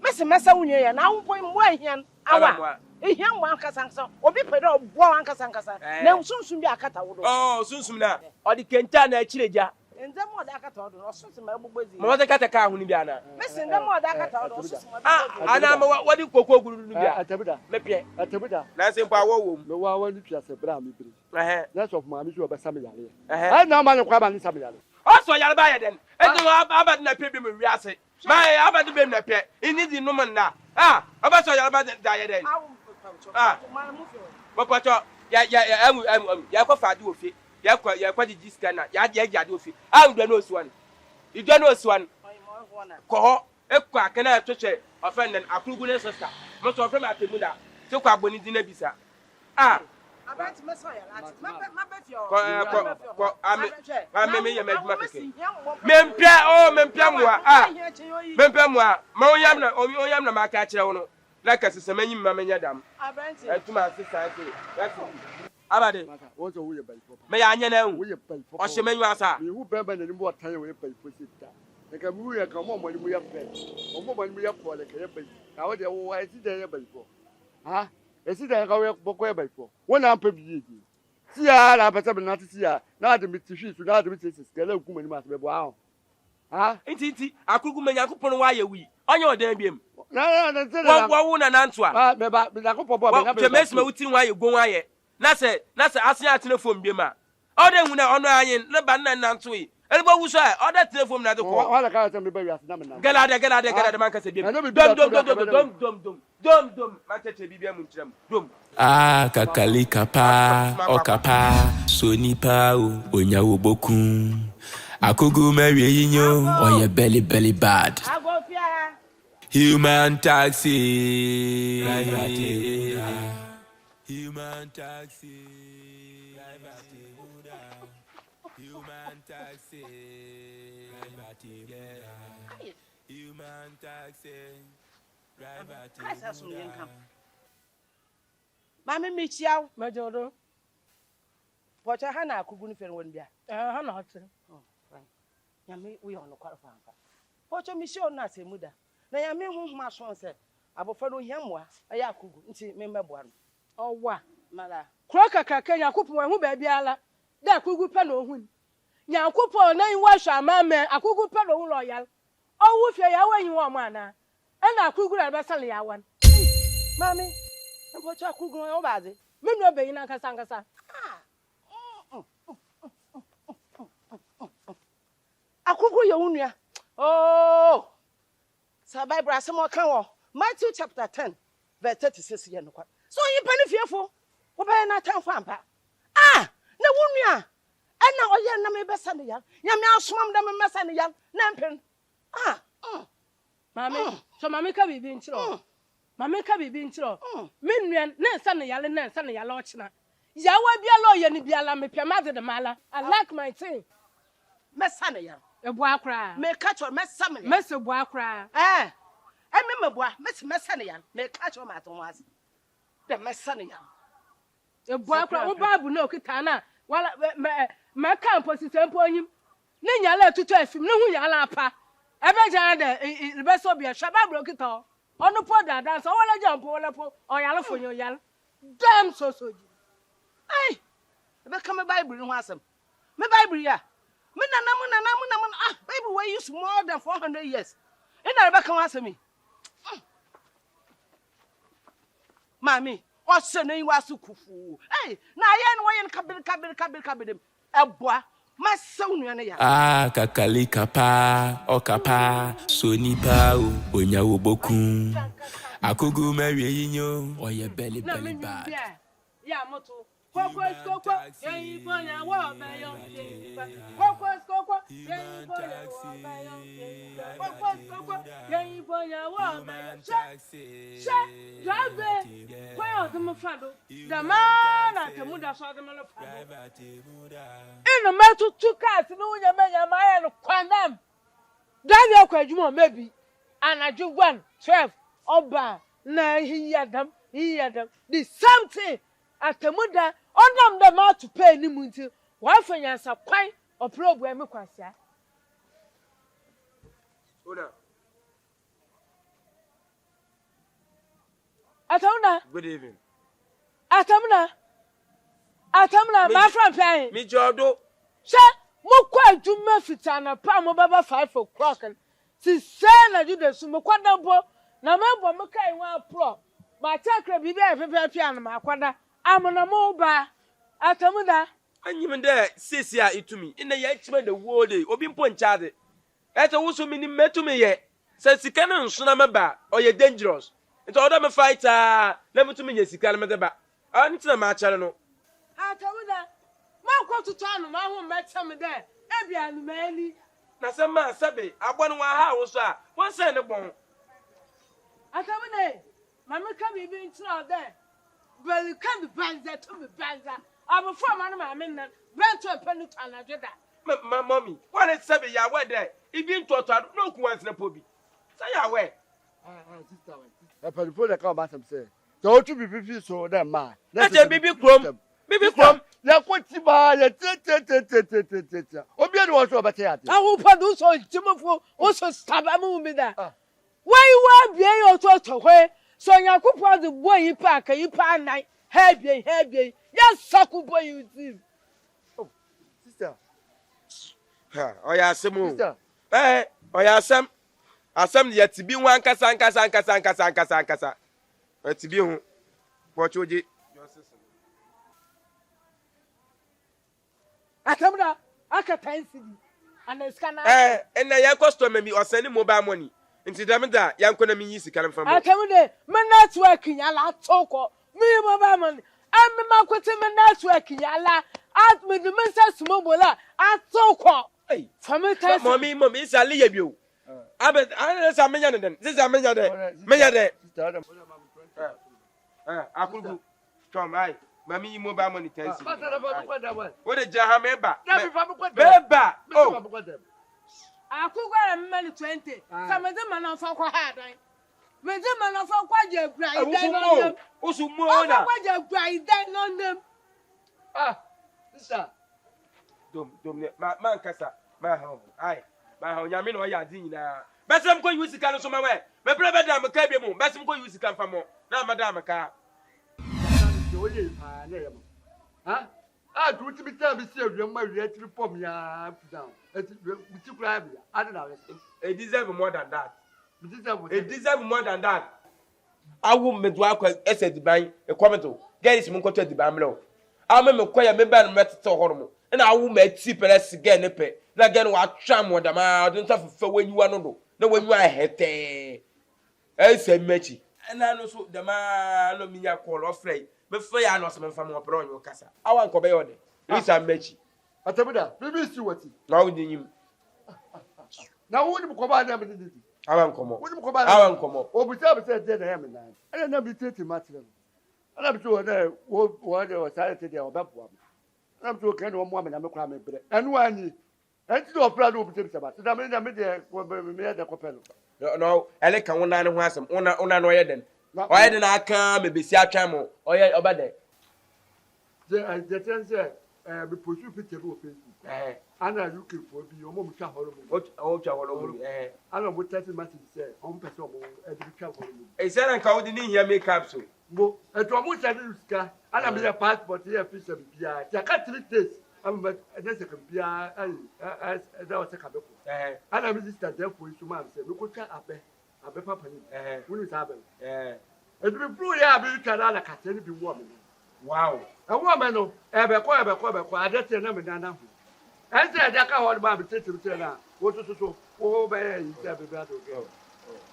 mesi mesa wunye ya na wonpon mo ahian awa ehian mo ankasansa obi pede obo ankasansa na sunsun bi akata wo do oh sunsun na odi kenta na achireja ndem mo da akata wo do sunsun ma gbogbozi mo wata kata ka hu ni bi ana mesi ndem mo da akata wo do sunsun ma ana ma wadi kokko guru ni bi Atemuda mepie Atemuda na se mpa wo wo me wa wani twa se bra me biri na so ma mi so be sam yare eh na ma ne kwa ba ni sam yare o so yare ba ye den edo abad na pe bi me wi ase mai abad be na pe ini di no man na abad so yare ba da ye den Popoto ya ko faade ofie ya kwa di scanner ya jade ofie ndo no osuan ido no osuan ko ho ekwa kana twetwe ofen den Akrugu ne sister mo so ofen Atemuda se kwa boni di na bisa abati meso ya lati ma befio ko ame ye maduma keke mempia moa ma onyam na maka kire wo no na kasese manyi ma manya dam abranti etuma sister ase abade wo so wo ye bai fo me ya anya na hu wo ye bai fo o se manyu asa me hu beba na ni mo tan wo ye bai fo sita e ka mu ye ka mo ni mu ye fe o mo ni mu ye fo le ka ye bai ka wo de wo wa ti de ye bai fo esi da ka we boko ye bai fo wo na ampa bi ye ti ya la pete be na ti ya na de mi ti hwi su na de mi ti skele ku mani ma se be bo ahụ inti Akrugu menya kupon wa ye wi onye odan biem na te na wo na nanto a me ba na ko popo be na be James ma wuti wa ye gon wa ye na se asen atene fom biem a o de hu na ono anyin ne ba na nanto yi elbo wuso a o de tene fom na de ko wala ka ta me ba wi ase na me na galade man ka se biem dom man tete bibia mu ntiram dom kakali kapa okapa sonipa o onyawo bokum Akrugu marry yinyo or your belly bad. Human taxi, human taxi, human taxi, human taxi. Mami michiao majodo. Pocha hana Akrugu ni fere won bia. Hana hotel. Nyame we on kwara fanfa. Pocho mission na Atemuda. na ya me hu ma so se abofo no hiamwa aya Akrugu nti me meboa no owa mala kro kaka kenya Yakupon ehu ba bia ala da Akrugu pe no hu Yakupon na yiwa hwa amame Akrugu pe no hu loyal owu fie ya wanyi wo ma na na Akrugu na be sale ya wan mami nbo cha Akrugu no baze me no be yin nkasa Akrugu ye unua oh sa Bible asemo kan wo Matthew chapter 10 verse 36 ye no kwa so yi pani fiefo wo ba na tan fa ampa na wunua ana oye na me besa ne ya nya me asomam da me mesa ne ya na mpen mami so mami ka bibi nchiro mami ka bibi nchiro me nua na nsa ne yale na nsa ne yale ochina yawa bia lo ye ni bia la me pia maze de mala I like my thing mesa ne ya ebu akra me catch or mesa me mese bu akra me meboa mesa ne ya me catch or ma ton was the mesa ne ya ebu akra wo babu na okita na wala me camp sisempo onyim ne nyala tutu afim ne hu yala apa ebe ja de be so bia shaba bro okita onu po da dance wala jump wala po oyala fonyo yala damn so ji ai ebe ka me Bible ho asem me Bible ya me nana Bible we use more than 400 years ina ebe ka ho asem mami o se na yiwa su kufu na ye no ye kabir eboa masa unua ne ya kakali kapa okapa sonipa onyawo bokun Akrugu mewie yinyo oye belly bad ya moto Koko yeyi bonya wo be yo Koko yeyi bonya wo be yo Koko yeyi bonya wo be yo drive kwa odomo fado da mana Atemuda so odomo lo fado ino metu tukas no unya menya maye no kwandam drive akwa adwuma maybe anaju 1 12 oba na hiyadam the same thing Atemuda onam the ma to pay ni munti wa fanyansa kwan oprobu emi kwasia Oda Atemuda good evening Atemuda my friend pay mi jodo she mo kwa adwuma fitana pa mo baba 5 o'clock si se na jude su mo kwada bo na mebo mo kai wa pro ma takra bibi afefe pia na makwada amuna mo ba Atemuda anyim de sesi a itumi ina ya chima de wode obi mpo nchaade eto wusu mi ni metumi ye se sika na nso na meba oye dangerous nto oda me fight na metumi ye sika na medeba anti na ma chare no Atemuda ma kwa tutu anu ma ho metem de ebi anu mani na se ma sabe agbonu wa ha wo so a won se ne bon Atemuda mama ka bibi ntira de bel ka bi banza to bi banza abofo ma no ma me nan bento penu anadwe da mommy what is sabe ya we de ibi ntoto no ku wan sna pobi say ya we sister pelifo de ka ba sam say to otu bibi so de ma na je bibi krom ya kwoti ba ya te obi e wo so obete ya te awu padu so jimofo wo so staba mu mi da why wa bia yo to hwe so Yakupon the boy yi pa ka yi pa nai hebie ya saku boy you see oh sister oya asemu oya asem ya tibi wan kasa tibi hu bochoje Atemuda aka tansidi and scanner na ya customer mi osani mobile money nti damda yanko na mi yi sika mfa mo Atemuda me network yala toko me mobile money am ma kwete me network yala at me the message mobola atoko fami tansidi mommy is ali yebio abet sa menya den this is menya de Akrugu tom ai mami yi mobile money tensi what the jahameba beba oh Akrugu na me 20 samede mana fa kwa hadan mede mana fa kwa je bra idan no osu mo na kwa je bra idan no nem sister dom ne man kasa ma ha ai ma ha nyame no ya din na besem ko yu sika no so ma we Me play better me ka bi mu. Best me go use kan fa mo. Na madam ka. Oye pa na yam. Ha? Ah, do ti bi ta bi see awiam ma wi atiri pom ya down. Eti bi ti kura bia. Ade na we. It deserve more than that. It deserve more than that. Awu me do akwa ese diban e komento. Get is mu nkoto diban mlo. Awu me koya me ba no metete horo mo. Na awu me ti pere sige ne pe. Na gen wa twa mo da ma do nta fefe wanyiwa no do. Na wanyiwa hete. Ese mechi. Na no so da ma no minya call ofrey. Me fe ya no so me fa mo pro onyo kasa. Awa nko be yode. Risa mechi. Atemuda, BBC wati. Na wo dinyim. Na wo ni ko ba na me didi. Awa nkomo. Wo ni ko ba na. Awa nkomo. Obuta be say na yam na. Ana na bi tete matire. Ana bi to na wo de o sare tete o ba po am. Ana bi to kan wo mo am na me kura me bre. Anu ani. Enti do opra do obuta bi se ba. Da me de ko me ya de ko pelo. No, ele kan wona ne ho asem. Una no ye den. Oye den aka me besi atwa mo. Oye obade. Je tense be pursue picture on Facebook. Ana looking for bi o mo twa horo mo. O twa horo mo. Ana mo tete message say on person mo e bi twa horo mo. E say na ka wodi ni hia makeup so. Mo e to mo say ni sika. Ana me passport here visa bia. Ja ka 3 days. Am but e say ka bia ai da o say ka be ko. Ana me sister there for you man say me ko twa abe papa ni. Woni sa abe. E bi pro ya bi twa na ka tani bi wo me. Wow. A woman no ebe ko adete na me dana ho. Ese ada ka ho ba bi tete na. Wo so wo ba ya yi se be ba do.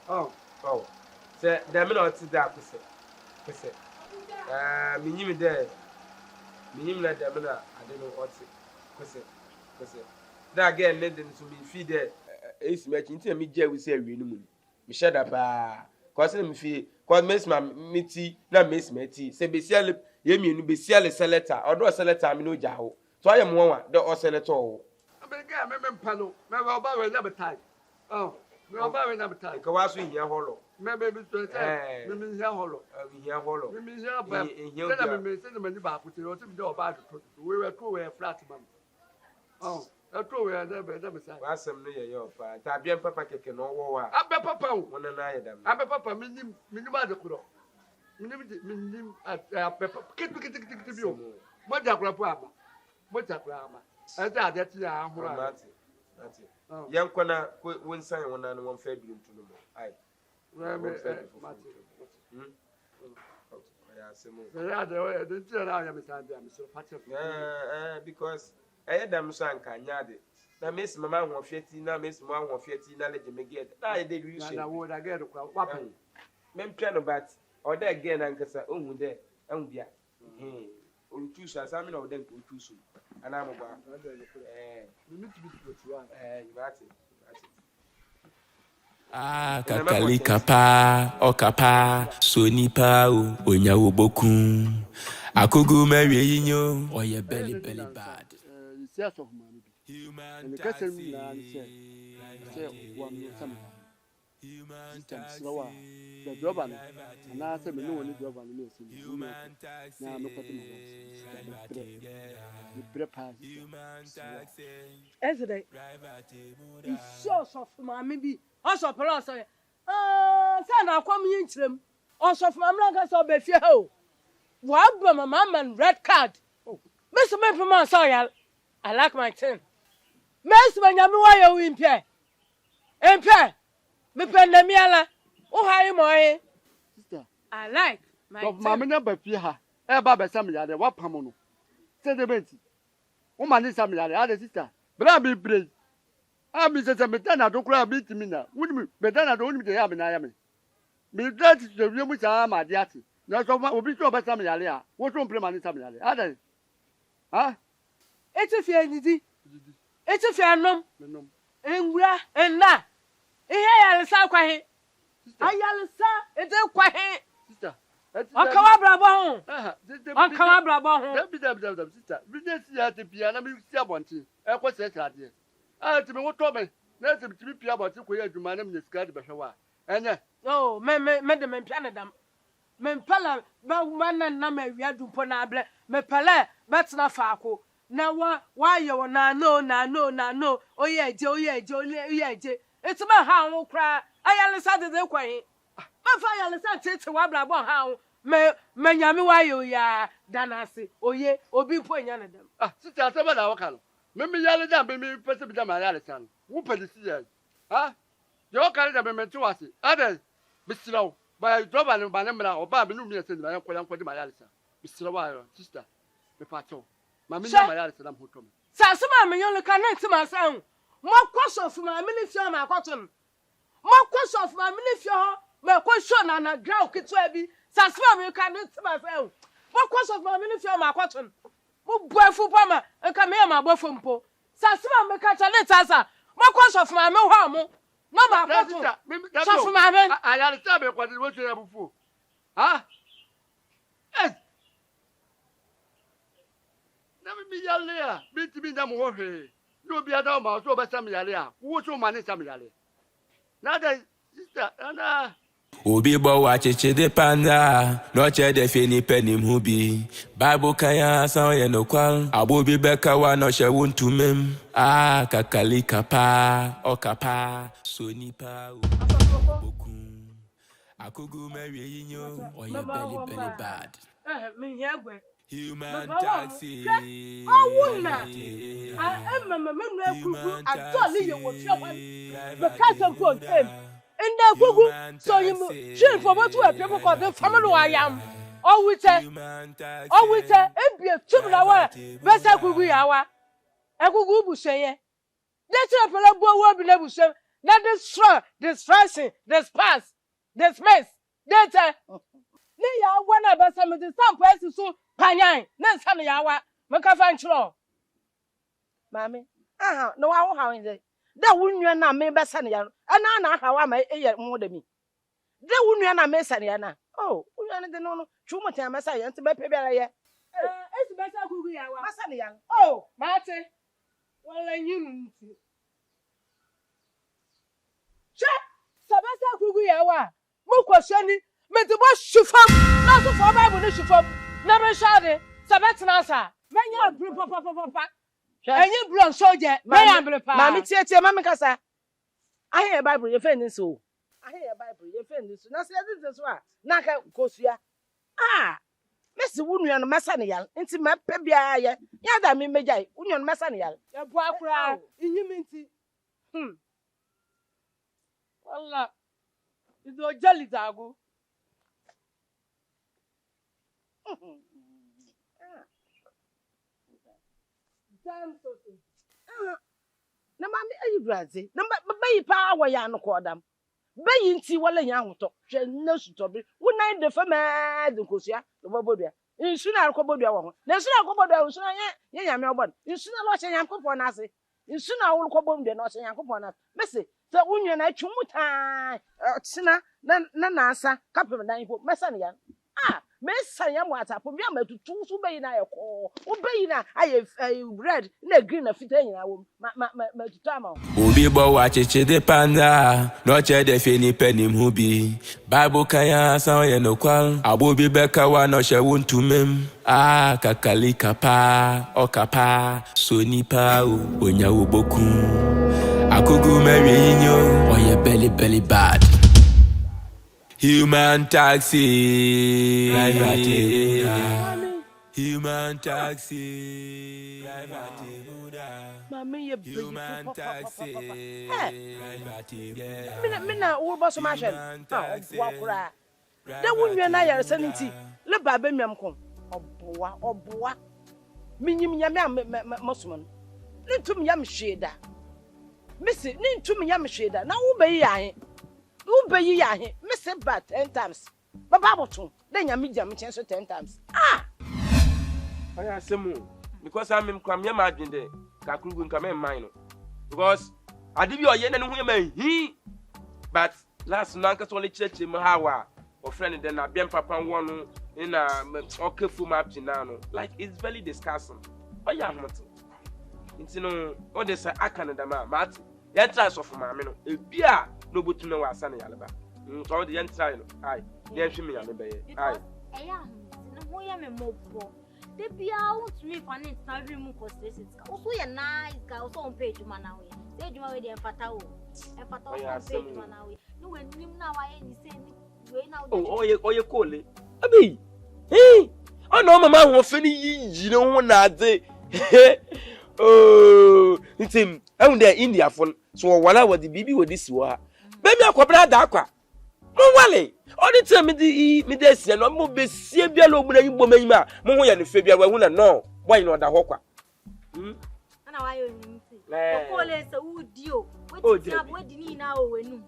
Oh. Se dem na oti da kwese. Kwese. Minyim de. Minyim na dem na ade no oti. Kwese. Da again ne de so mi fi de esi me chi nti me gya wi se awie no mu. Me sheda ba. Cause me fi cause mes ma miti na mes meti. Se be sia ye mienu be sia le selector odo selector mi no ja ho so aye mo wa de o selector ho abega me mpa no me ba we na betai me ba we na betai ka wa so hia holo me be so say me hia holo me hia ba na me se na mani ba ko te o te bi de o ba do we to we flat man e to we na be say wa sem no ye yo pa ta bia papa keke no wo wa abe papa o wona na ye dam abe papa minim ba de kuro minim kit bio mo ja kura po ama mo ja kura ama e ta ade ti ya ahura mati yan kona won san wona no won fa bi ntu no mo ai mati ya semo ya de ti na ya mi san dia mi so pati because e dam so anka nyade na mes mama ho fieti na mes mama ho fieti na leje meged na ye de ri na wo da get kwa wapen mem twa no bat or there again and kasa ohun there ehun bia o choose asami na o den ko choose ana mo ba we need to be spiritual you got it kakali kapa okapa sonipa o onyawo bokun Akrugu mewe yinyo oye belly bad you see us of man bi and the kasa mi na say one no some slower the driver na say me no one driver no say na me kwete mo the break pass Ezra iso of mama bi also pala so say na akwam yin kirem also from amla so be fie ho wa ba mama man red card miss me pema so ya I like my thing miss me nyame wa ya wi mpie me pandemi ala o hayi mo he sister I like my of mama na ba fie ha e ba be sam ya de wa pam no say the benti o ma ni sam ya de ada sister bra bi brei abi se me tana do kura bi timi na wuni me tana do wuni de ya me na ya me that the real mu sa ma de ati na so obi so ba sam ya le a wo so mpre ma ni sam ya le ada ha etifie nidi etifie nom enwura enna ihe yalisa kwa he ayalisa ede kwa he sister akawa brabo ho akawa brabo ho dabi sister business ya te bia na mi si abonti e ko se trade ti me wo to me na se bi pia abonti ko ya adwuma na me sika de behwe wa enye oh me de me pia na dam me pala ba wana na me wi adumpo na able me pala betna faako na wa ye wona no oye eje it's my how cry ayalisa de kwan ma fa ayalisa tete wa bra bo ha me nyame wa yo ya danase oye obi po nya na dam sister asaba na waka no me yale da me pese bi da ma yale san wo pedisi ya ha yo kare da me tu ase ade bisiraw ba droba ne ba ne mra oba be no mi ese ni ba yanko de ma yale san bisiraw ayo sister me pato ma me nya ma yale san ho to me sa so ma me yon ka na ntima san mo kwaso fu ma me ni fi ma kwato mo kwaso fu ma me ni fi ho me kwaso na grow kitwa bi sa so ma me ka na ntima san mo kwaso fu ma me ni fi ma kwato mo boafu pa ma nka me ma boafu mpo sa so ma me ka cha na tasa mo kwaso fu ma me ho mo no ma kwato so fu ma me ayale sa be kwadi wo twa bufu ha eh na me yale ya bi ti bi da mo ho hwe no bi ada ma so be sam yale a wo so ma ne sam yale na da sister na Obi bo wa cheche de panda no che de fini penim hubi Bible kaya san ye no kwal abobi beka wa no she wontumem kakali kapa o kapa soni pa okun Akrugu marry yinyo or your belly bad me here human taxi awuna mama me no Akrugu atoli ye wo fie kwa because go tem in the Akrugu so you should for what we people call the family I am always ebie tumna wa besa Akrugu yawa Akrugu bu seye that's a pela bo wo bi na bu sem na this stressing this pass this mess that ne ya wana besa me the sample so panyan na nsa no yawa meka fa nchro mami aha no wa wo hawo nze da wunua na me besa ne ya ana na hawa ma eye mo da mi da wunua na me sa ne ya na oh wunua ne de no chumo tan mesa ya nti be pe biara ye esi besa Akrugu yawa mesa ne ya oh mate wala nyinu nti che sabesa Akrugu yawa mo kwashani me de bo shufam na so for Bible ne shufam na me shade sabetna sa menya bru papa enye bru soje menya bru pa mami tietie mami kasa ahe Bible ye fe nso ahe Bible ye fe nso na se dit so a na ka kosua mesi wunua no masa ne yal nti mape bia ye ya da me mejai wunua no masa ne yal ye bo akura inyimi nti wallah izo jali dago na mami ayi brazi na bayi pa awo ya no kodam bayi nti wala nya hoto hwe na sutobi wona de fa ma de kosua no babodua nsu na akobodua wo ho na nsu na akobodua nsu na ye nyame obon nsu na lo che yankopon na ase nsu na wo kobodua na o che yankopon na mese se wunwa na twumuta tsina na asa kapem dan ho mesa ne ya mesa ya mo atapo bia matutu so bayi na ye ko wo bayi na aye red na green na fita nyina wo matutu ama Obi bo wa cheche de panda no che de fini penim hubi Bible kaya san ye no kwal abobi beka wa no she wontumem kakali kapa o kapa soni pa onya wo bokun Akrugu marry yinyo or your belly bad human taxi human taxi Atemuda mami ye human taxi mina wo bo so ma hwe wa kura da wunwa na yare saniti le baba nwam ko oboa minyim nyame mosomon nitum yam hweda misi nitum yam hweda na wo bayi ahe misi ba 10 times baba boto da nyame jam chen so 10 times aya semu because I'm kwam yam adwende ka Akrugu nka me man no because adibi oye na ne hu yam hi but last nanka so le church me hawa o friend den na bem papa won na okefu map na no like it's very disgusting oya hoto ntino o de say aka da ma ya try so for ma me no ebia no botu na wasa na yaleba so de yan try no ai ya hwe me ya me be ai eya no ho ya me mobo The be out to me for an interview because this is also a nice guy, also on page man away. Say you already and Fatao. And Fatao on page man away. No, when you now I ain't saying way now. Oh, you call it. Abi. Hey. Oh no, mama won't finish. You don't want that. Oh, it's him. I'm there India phone. So while I was the baby with this war. Baby, I cobra dakwa. Wale. All the time me this and no be see bia lo mu na yibo manima. Mo ho ya ne fa bia wa hu na no. Why no da hokwa. And why you nimti. O call it say who dio. What is up? What did you now wenu?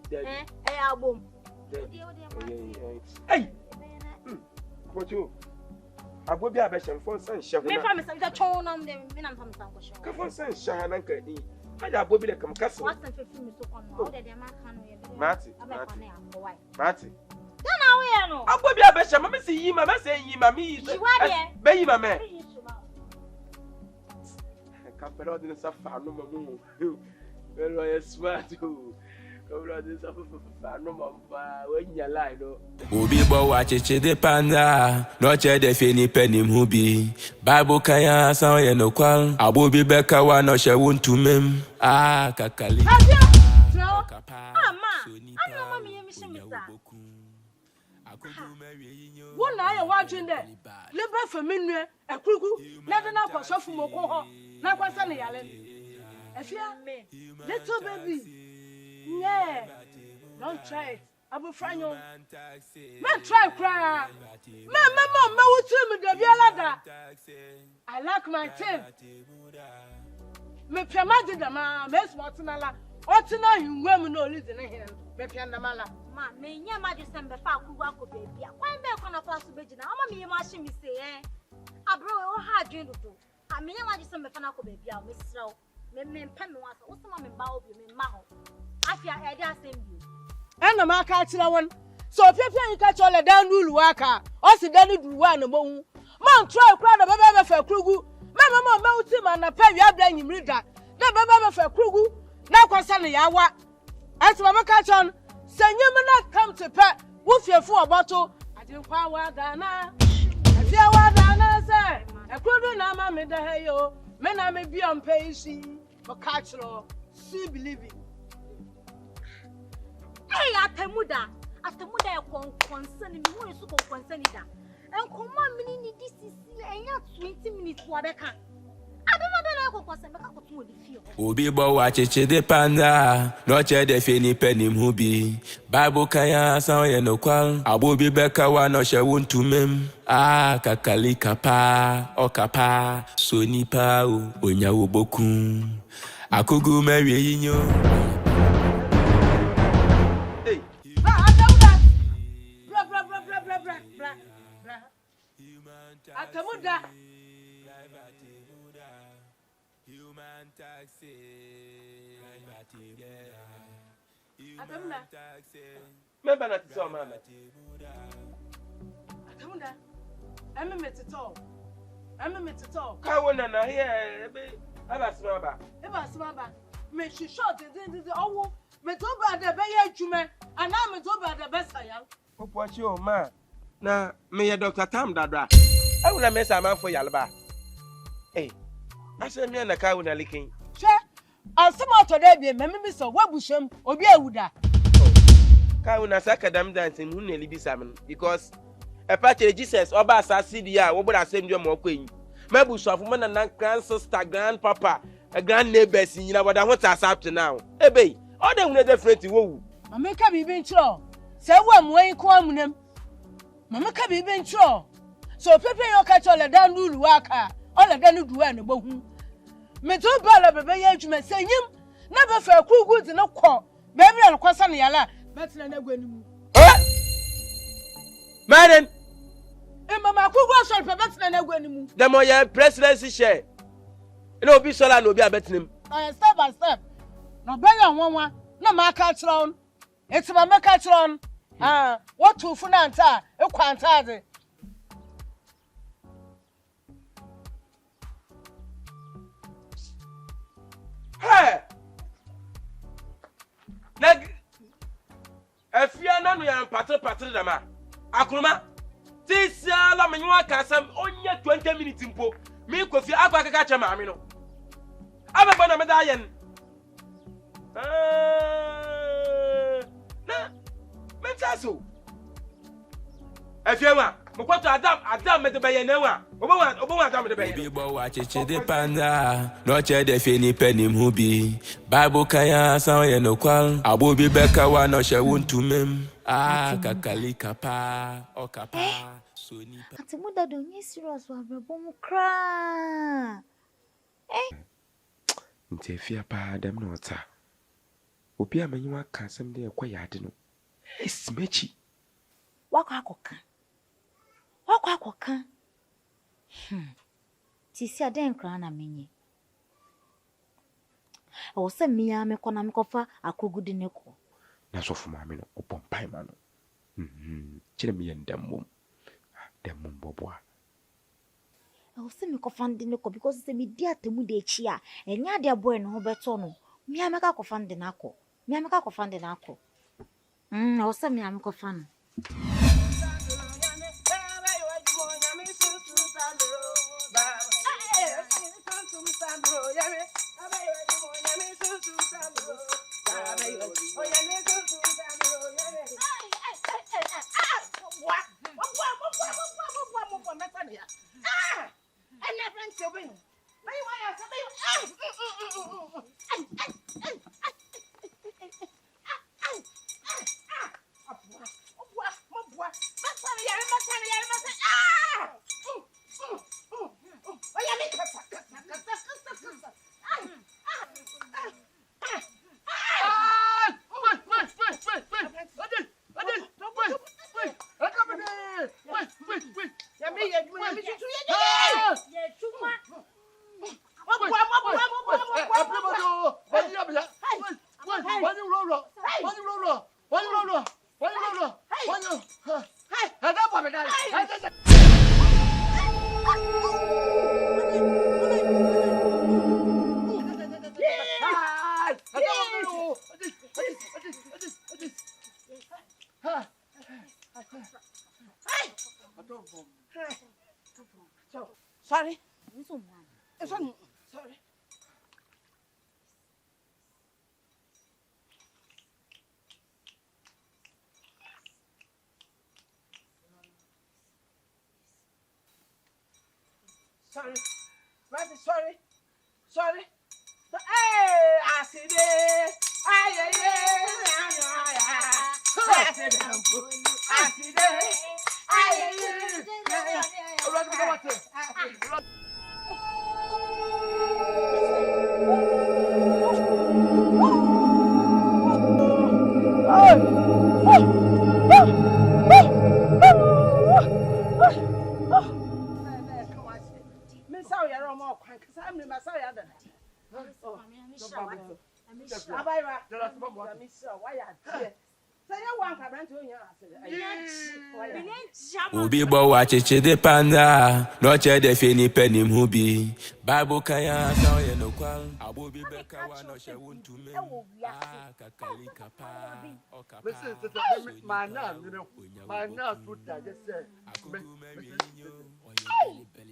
Album. Hey. What you? I go be a best phone san shehu. Me fa me say chon am dem me na fam san ko shehu. Ka phone san shehu na ka ni. Aja bo bi le kam kasa. What san fe fi me so kon no. O de dem aka no ye bi. Mati. Mati. Dan na we no. Abo bi a best mama say yi mama say yi mama yi. Be yi mama. Ka pero de sa fa no mamu. Well you smart too. Ubi bo wachichi de panda, no che de fini penim hubi. Bible kaya sa ye no kwal, abubi beka wa no she wuntu mem. Ah kakali. One na ya watching there. Libe feminwe, Akrugu, na de na kwa sofu moko ho, na kwa sa ne yale. Efia me, little baby. Yeah, don't try it. Abu Franyo. Man, try cry. Man, what you me the bialada? I like my team. Me piamadi da ma, me smartinala. Otina you women no listen here. Me pianamala. Ma, me nya ma just sembe fa Akrugu ako baby. Why me kona fa so beji na? Ama me ma shi me say abro o ha dwen do. A me nya ma just sembe fa na ako baby a me sraw. Me pen no asa. Wo sama me ba obi me ma ho. Afia e dey assembly. Ena ma ka kira won. So piapia you catch all the down rule waka. O si dan du wa na mo hu. Man try kra na baba be fa Akrugu. Mama ma uti ma na pa wi abra nyimri da. Na baba be fa Akrugu. Na kwasa ne yawa. Ati baba ka chon. Sanyem na come to pa. Wo fiefo oboto. Adi kwa wa da na. Ati wa da na se. Akrugu na ma me da he yo. Me na me bi on pay But catch lo. See believe it. Hey, Atemuda e concern me who is so concerned da. En command me ni this is enya 20 minutes for beka. Adoma ko concern beka ko tun odi fio. Ubi bo wachichi de panda, no che de fini penim hubi. Bible kaya sa ye no kwal, abubi beka wa no she wuntu mem. Ah kakali kapa, o kapa, soni pa o onya wo boku. Akugu mewe yinyo. Atemuda. Human taxi. Atemuda. Member na tso mama. Atemuda. Emme metito. Ka wona na here be abasma ba. Ebasma ba. Me shi short din owo. Me to ba de be ye adwuma. Ana me to ba de be sayal. Opochi o ma. Na me ye Dr. Tam Dadra. Awuna me sa man for yalba. Eh. Ase me na ka wona likin. She asema to de bi me so wabushem obi awuda. Ka wona sakadam dancing hu na libisa me because a patch Jesus oba asasi dia wo bra asem dio mo kwen. Mabusofo me na grand sister, grandpapa, a grand neighbors nyina wada ho ta up to now. Ebe, all them no different wo. Ameka bi bi nchiro. Se wo amwen ko amunem. Mameka bi bi nchiro. So pepe yo catch all the down rule waka. All the down do an bohu. Me to bala bebe ye adwuma senyim na be fa Akrugu di no kɔ. Be bi na kwasa ne yala. Betina na gwanimu. Madam, Mama Akrugu so pe betina na gwanimu. Dem oya presidency share. No obi sola no obi abetinam. Step by step. No be ya nwanwa na ma ka kira on. Eti ma ka kira on. What to funanta e kwanta de. Hey! Nag afia na no ya patre dama. Akruma. Tisia la menwa kasam enya 20 minutes mpo me kofi akwa kaka che maame no ababa na me da yen na me taso afiewa mokwato adam me de baye na wa obo adam de baye Obi bo wa cheche de panda no che de fini penim hu bi Bible kaya san ye no kwal abobi beka wa no she wontumem kakalika pa okapa soni pa Atemuda don't you serious wa brabo mu kra. nti afia pa adam no ota obi amanyiwa ka asem de ekwa yade no esimechi Wakwa akoka. Tisi aden kra na menye. O se miya me kona me kofa Akrugu de neko. na sofu maame no opompai ma no kire me yendamum demum boboa O se me kofa de neko because se me di Atemuda echi a enya de boy no ho beto no. Miya me ka kofa de nako. O se miya me kofa no. Sorry. Sorry. Sorry. Hey, I see it. I Obi bo wa cheche de panda no che de fini penim hu bi Bible kaya san ye no kwal abobi beka wa no she wontumem kakalika pa okapa Listen, sister, my now, food that just said.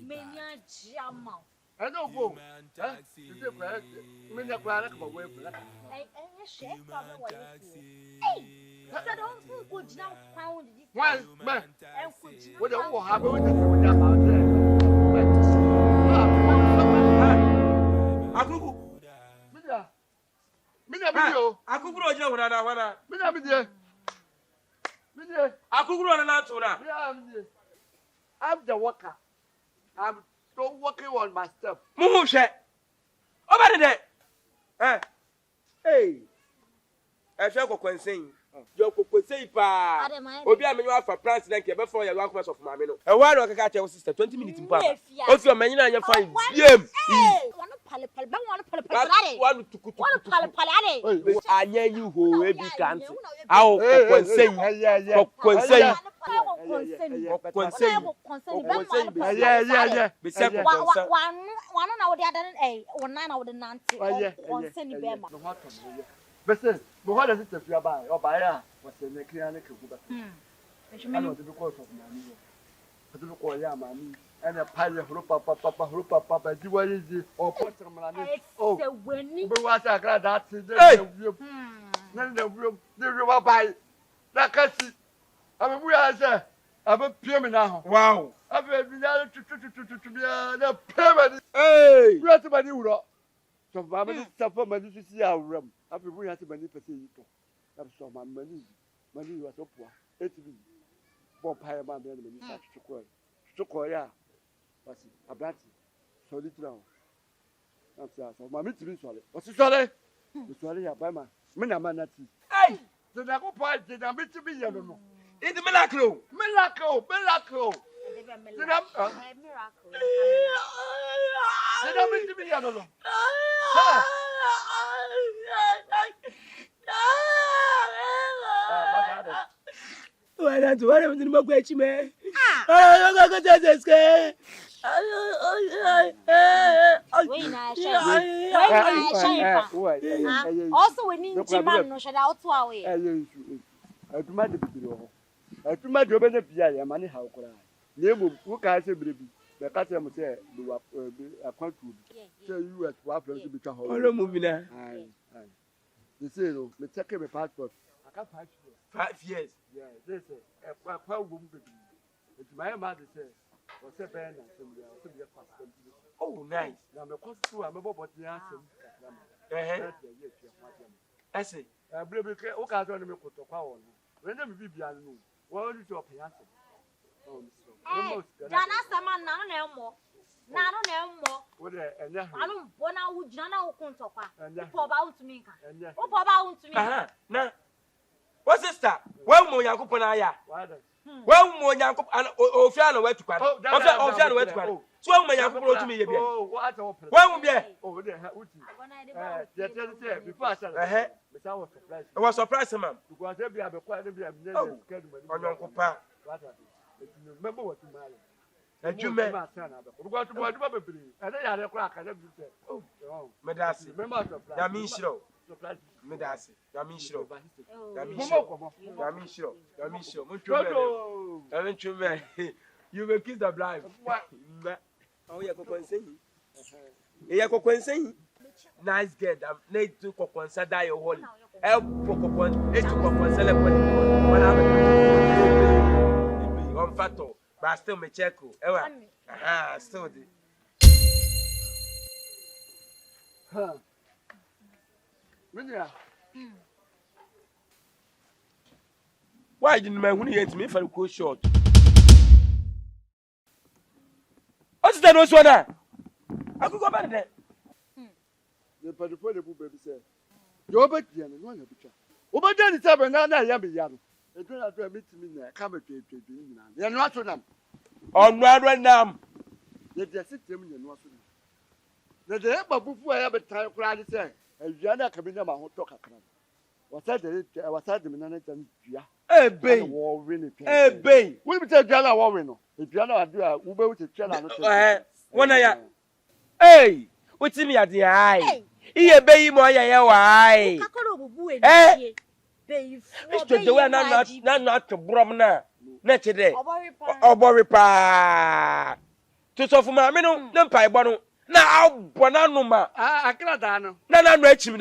Menya jama. I don't go. You say, well, me na kwa na kwa wewe. Chef problem wa you. I don't think go jina pound this. Why, man? What you want have with that Akrugu Mina video. Akrugu ro jina wana wana Mina video. Akrugu ro na ntuna I'm the worker. I'm still working on my stuff. muhu hwe obade de hey ehwe kokwansen jo kokwansen pa obi amenyo afa plant na nke be for ya wanko of mame no e wa no kaka che sister 20 minutes mpa o fi o manyina anya fine yem Wanu pale ba wanu pale ade. wanu tukutu Wanu pale ade. anya yi ho e bi kant aw kokwansen kokwansen Wanu na wodi adan wona na wodi nante konseni be ma. Listen, but what does it feel about? Or by ya was a mechanic. I don't call for money. I don't call ya, mammy. and a pile of papa, you what is it? Or put some money. Oh, but what I got that is the room, the river by that country. I mean, we are there. I'm a pyramid now. Wow. I've been able to be a pyramid. Hey. We have to buy you. So, Mamma, suffer money to see our room. I've been to money for you. I'm so my money. Money was so poor. It's me. Bob Higher Man, to Korea. What's it? A brat. So little now. I'm sorry. My meat to be sorry. What's it sorry? Sorry, I my Minamana. Hey. The Nago Pie did a bit to be yellow. It's a miracle. Miracle. Miracle. Did I mean to be yellow? Why not? What happened to my question, man? I got this guy. Also, we need to manage out to our way. I do my video. I do my job in the PI, money how could I? Name who can say, baby, the customer say, do a quantum. Tell you at what to become home. Moving there. You say, no, let's check my passport. I can't patch you. 5 years. Yeah, they say, a quite woman. It's my mother says, what's a band and somebody else to be a passport. Oh, nice. Now, the cost to a mobile, but the answer. I see. I believe we can't only make a power. When them be beyond noon, what is your piazza? Oh, Jana Saman, none more. None more. What a and I don't want to Jana Kuntopa and for about to me. and Oh, about to me. Now, what's this? Well, Moyakupanaya. Well, Moyakup and Ofiano went to Quad. Ofiano went to Quad. So, Moyakupo to me. Oh, what open? Well, yeah. Oh, there, before I said, I was surprised. I was surprised, ma'am. Because every other quite a bit of On your papa. Remember what you married. And you may. We got to watch Bobby. And they had a crack. I never said, oh, Medasi. remember, Yamishiro. surprise. Medasi. Yamishiro. Yamishiro. Yamishiro. Yamishiro. Yamishiro. You will kiss the blind. Oh, you're going nice girl. Need to consider your holy. Help Pokopon. It's to celebrate. When I'm on Fato, but still me check. Still the. Huh. Minya. Why didn't my money get me for a cool short? What's that? What's one? I could go back there. The Padre baby said, you're back here and one of the child. Over there is seven, now I am a young. They do not meet me there. Come to you. They are not on them. On one now. They just sit them in the the day before I have a time cried, say, and Jana Cabina Mahotoka. What's that? I was at the minute and Gia. Eh, bay. War winning. Eh, bay. We will tell Jana Warren. If Jana do a Uber with a child. One I hey, what's in me at the eye? He a bay more, why? Eh, Mr. Joanna, not to Bromna. Not today. Oh, Boripa. To so for my minute, no pie bottle. Now, Bonanuma. I cannot dano. No, rich me.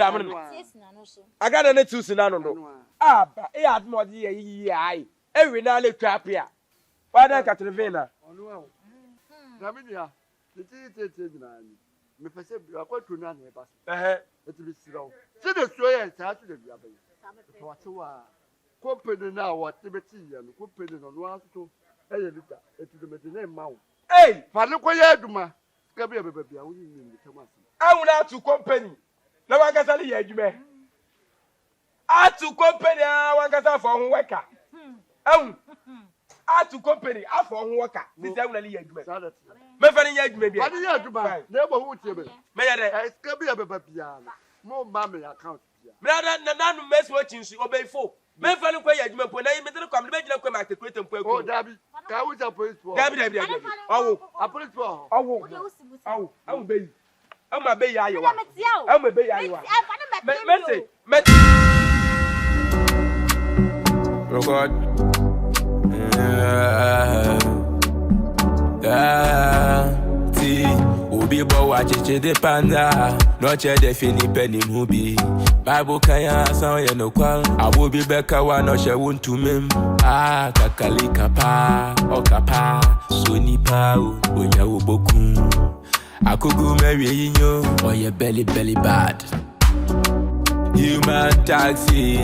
I got a 2 Sinano. Ah, but he had more dear. Every now little trap here. Why don't Catrivena? Oh, no. Raminia, the tea, me perceive you are quite to none. It will be slow. See the story and start to the Gabby. What you are. Company now, what Tibeti and company on one to Elita, it will be the name Mount. Hey, Falukoyaduma. I will not to company. No one can tell you, man. I to company, one can tell for worker. I to company, I for worker. This is only a year. Maybe maybe. What do you do, my neighborhood? May I be a baby? More mammy account. None mess watching, she obey folk. Men follow quay at my point. I made a combination of the great and quick. Oh, Dabby, I was a police for Dabby. Oh, a police for oh, I'm baby. I'm a baby. I'm a baby. Record. Ti Obi bo wa cheche de panda Noche de fini penny mubi Bible kaya san ye no kwal Abobi beka wa no she wuntu mem Kakali kapa O kapa So nipa Onya uboku Akrugu Mary yinyo Oh ye belly bad Human taxi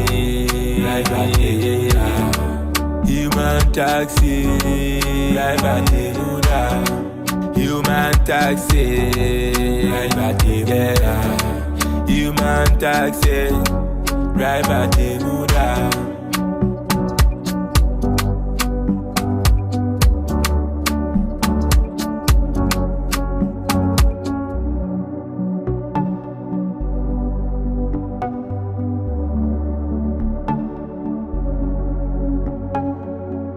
Human taxi Atemuda Human taxi Atemuda Human taxi Atemuda